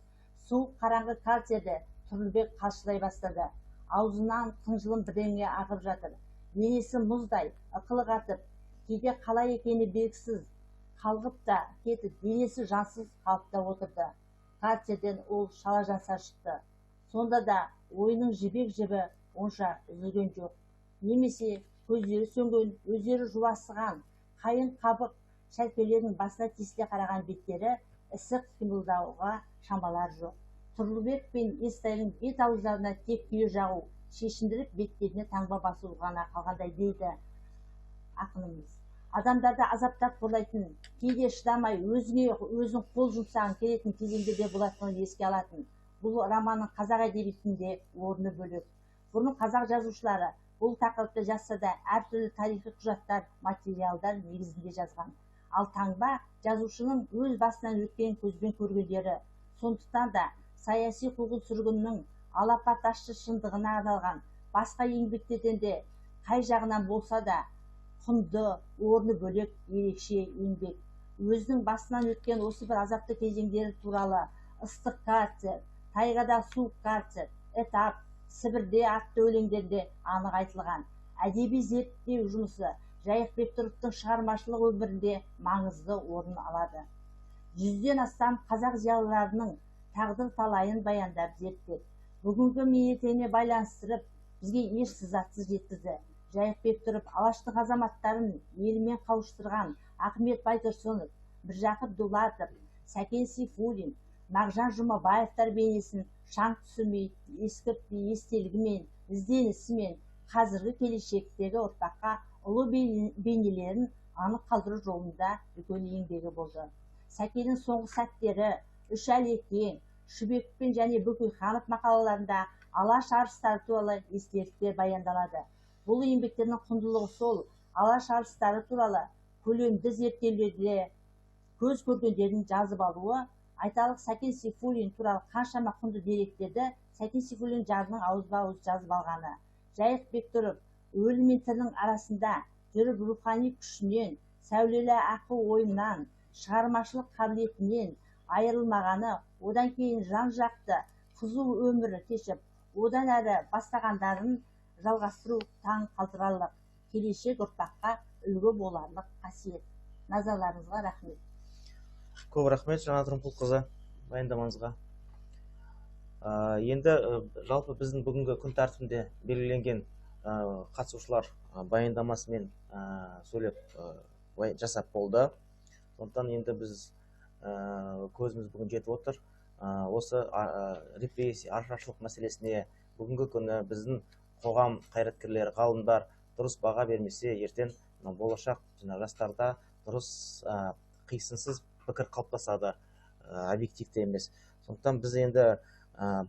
Суық қараңғы карцерде Тұрлыбек қалшылдай бастады. Аузынан қынжылым бірдеңе ағып жатыр. Денесі мұздай ықылық атып, кейде қалай екені белгісіз қалғып та кетіп, денесі жансыз қалыпта отырды. Карцерден ол шалажансар шықты. Сонда да ойының жібек жібі онша үзілген жоқ. Немесе көздері сөнген, өздері жуасыған, қайың қабық шәлпелерінің басына тесіле қараған беттері ісік қимылдауға шамалар жоқ. Тұрлыбек пен Естайдың бет ауыздарына тек күйе жағу, шешіндіріп беттеріне таңба басу ғана қалғандай дейді ақынымыз. Адамдарды азаптап қорлайтын, кейде шыдамай өзің қол жұмсағың келетін кезеңдерде болатынын еске алатын. Бұл романның қазақ әдебиетінде орны бөлек. Бұрын қазақ жазушылары бұл тақырыпты жазса да әртүрлі тарихи құжаттар, материалдар негізінде жазған. Ал таңба жазушының өз басынан өткен көзбен көргендері. Сондықтан да саяси қуғын-сүргіннің алапат ащы шындығына арналған басқа еңбектерден де қай жағынан болса да құнды, орны бөлек ерекше еңбек. Өзінің басынан өткен осы бір азапты кезеңдері туралы ыстық карцер, тайғада суық карцер, этап, Сібірде атты өлеңдерде анық айтылған. Әдеби зерттеу жұмысы Жайық Бектұровтың шығармашылық өмірінде маңызды орын алады. 100-ден астам қазақ зиялыларының тағдыр талайын баяндап зерттеп, бүгінгі мерейтойына байланыстырып, бізге еш сызатсыз жеткізді. Жайық Бектұров алаштың азаматтарын елімен қауыштырған Ахмет Байтұрсынов, Міржақып Дулатов, Сәкен Сейфуллин, Мағжан Жұмабаевтар бейнесін шаң түсірмей, ескіртпей естелігімен, ізденісімен қазіргі келешектегі ұрпаққа ұлы бейнелерін анық қалдыру жолында үлкен еңбегі болды. Сәкеннің соңғы сәттері, Үш Әлекең, Шүбекпен және Бөкейханов мақалаларында алаш арыстары туралы естеліктер баяндалады. Бұл еңбектердің құндылығы сол, алаш арыстары туралы көлемді зерттеулерде көз көргендерін жазып алуы. Айталық Сәкен Сейфуллин туралы қаншама құнды деректерді Сәкен Сейфуллин жадының ауызба-ауыз жазып алғаны. Жайық Бектұров өлім мен тірінің арасында жүріп рухани күшінен, сәулелі ақыл ойынан, шығармашылық қабілетінен айырылмағаны, одан кейін жан-жақты қызу өмірі кешіп, одан әрі бастағандарын жалғастыру таң қалдырарлық, келешек ұрпаққа үлгі боларлық қасиет. Назарларыңызға рахмет. Көп рахмет Жанат Рымқұлқызы баяндамаңызға. Енді жалпы біздің бүгінгі күн тәртібінде белгіленген қатысушылар баяндамасымен сөйлеп жасап болды. Сондықтан енді біз көзіміз бүгін жетіп отыр. Осы репрессия, ашаршылық мәселесіне бүгінгі күні біздің қоғам қайраткерлері, ғалымдар дұрыс баға бермесе, ертең болашақ жастарда дұрыс қисынсыз пікір қалыптасады, объективті емес. Сондықтан біз енді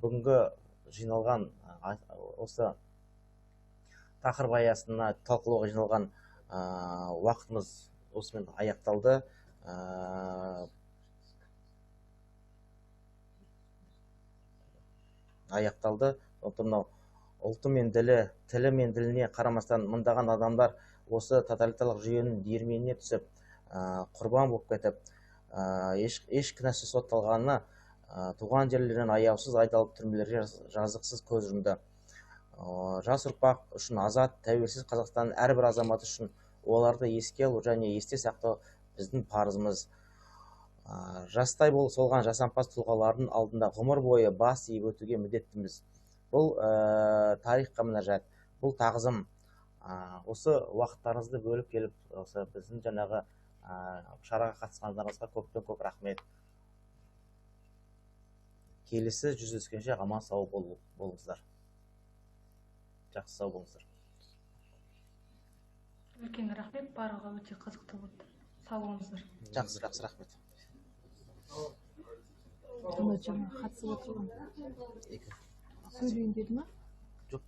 бүгінгі жиналған осы тақырып аясына талқылауға жиналған уақытымыз осымен аяқталды. аяқталды. Сондықтан мынау ұлты мен тілі мен діліне қарамастан мыңдаған адамдар осы тоталитарлық жүйенің диірменіне түсіп, құрбан болып кетіп, еш кінәсіз сотталғанына туған жерлерінен аяусыз айдалып түрмелерге жазықсыз көз жұмды. Жас ұрпақ үшін азат, тәуелсіз Қазақстанның әрбір азаматы үшін оларды еске алу және есте сақтау біздің парызымыз. Жастай болып солған жасампаз тұлғалардың алдында ғұмыр бойы бас иіп өтуге міндеттіміз. Бұл тарихқа мінәжат, бұл тағзым. Осы уақыттарыңызды бөліп келіп, осы біздің жаңағы шараға қатысқандарыңызға көптен көп рахмет. Келесі жүздескенше аман сау болыңыздар. Жақсы сау болыңыздар. Үлкен рахмет, барлығы өте қызықты болды. Сау болыңыздар. Жақсы рахмет. Жаңа қатысып отырған сөйлейін деді ма? Жоқ.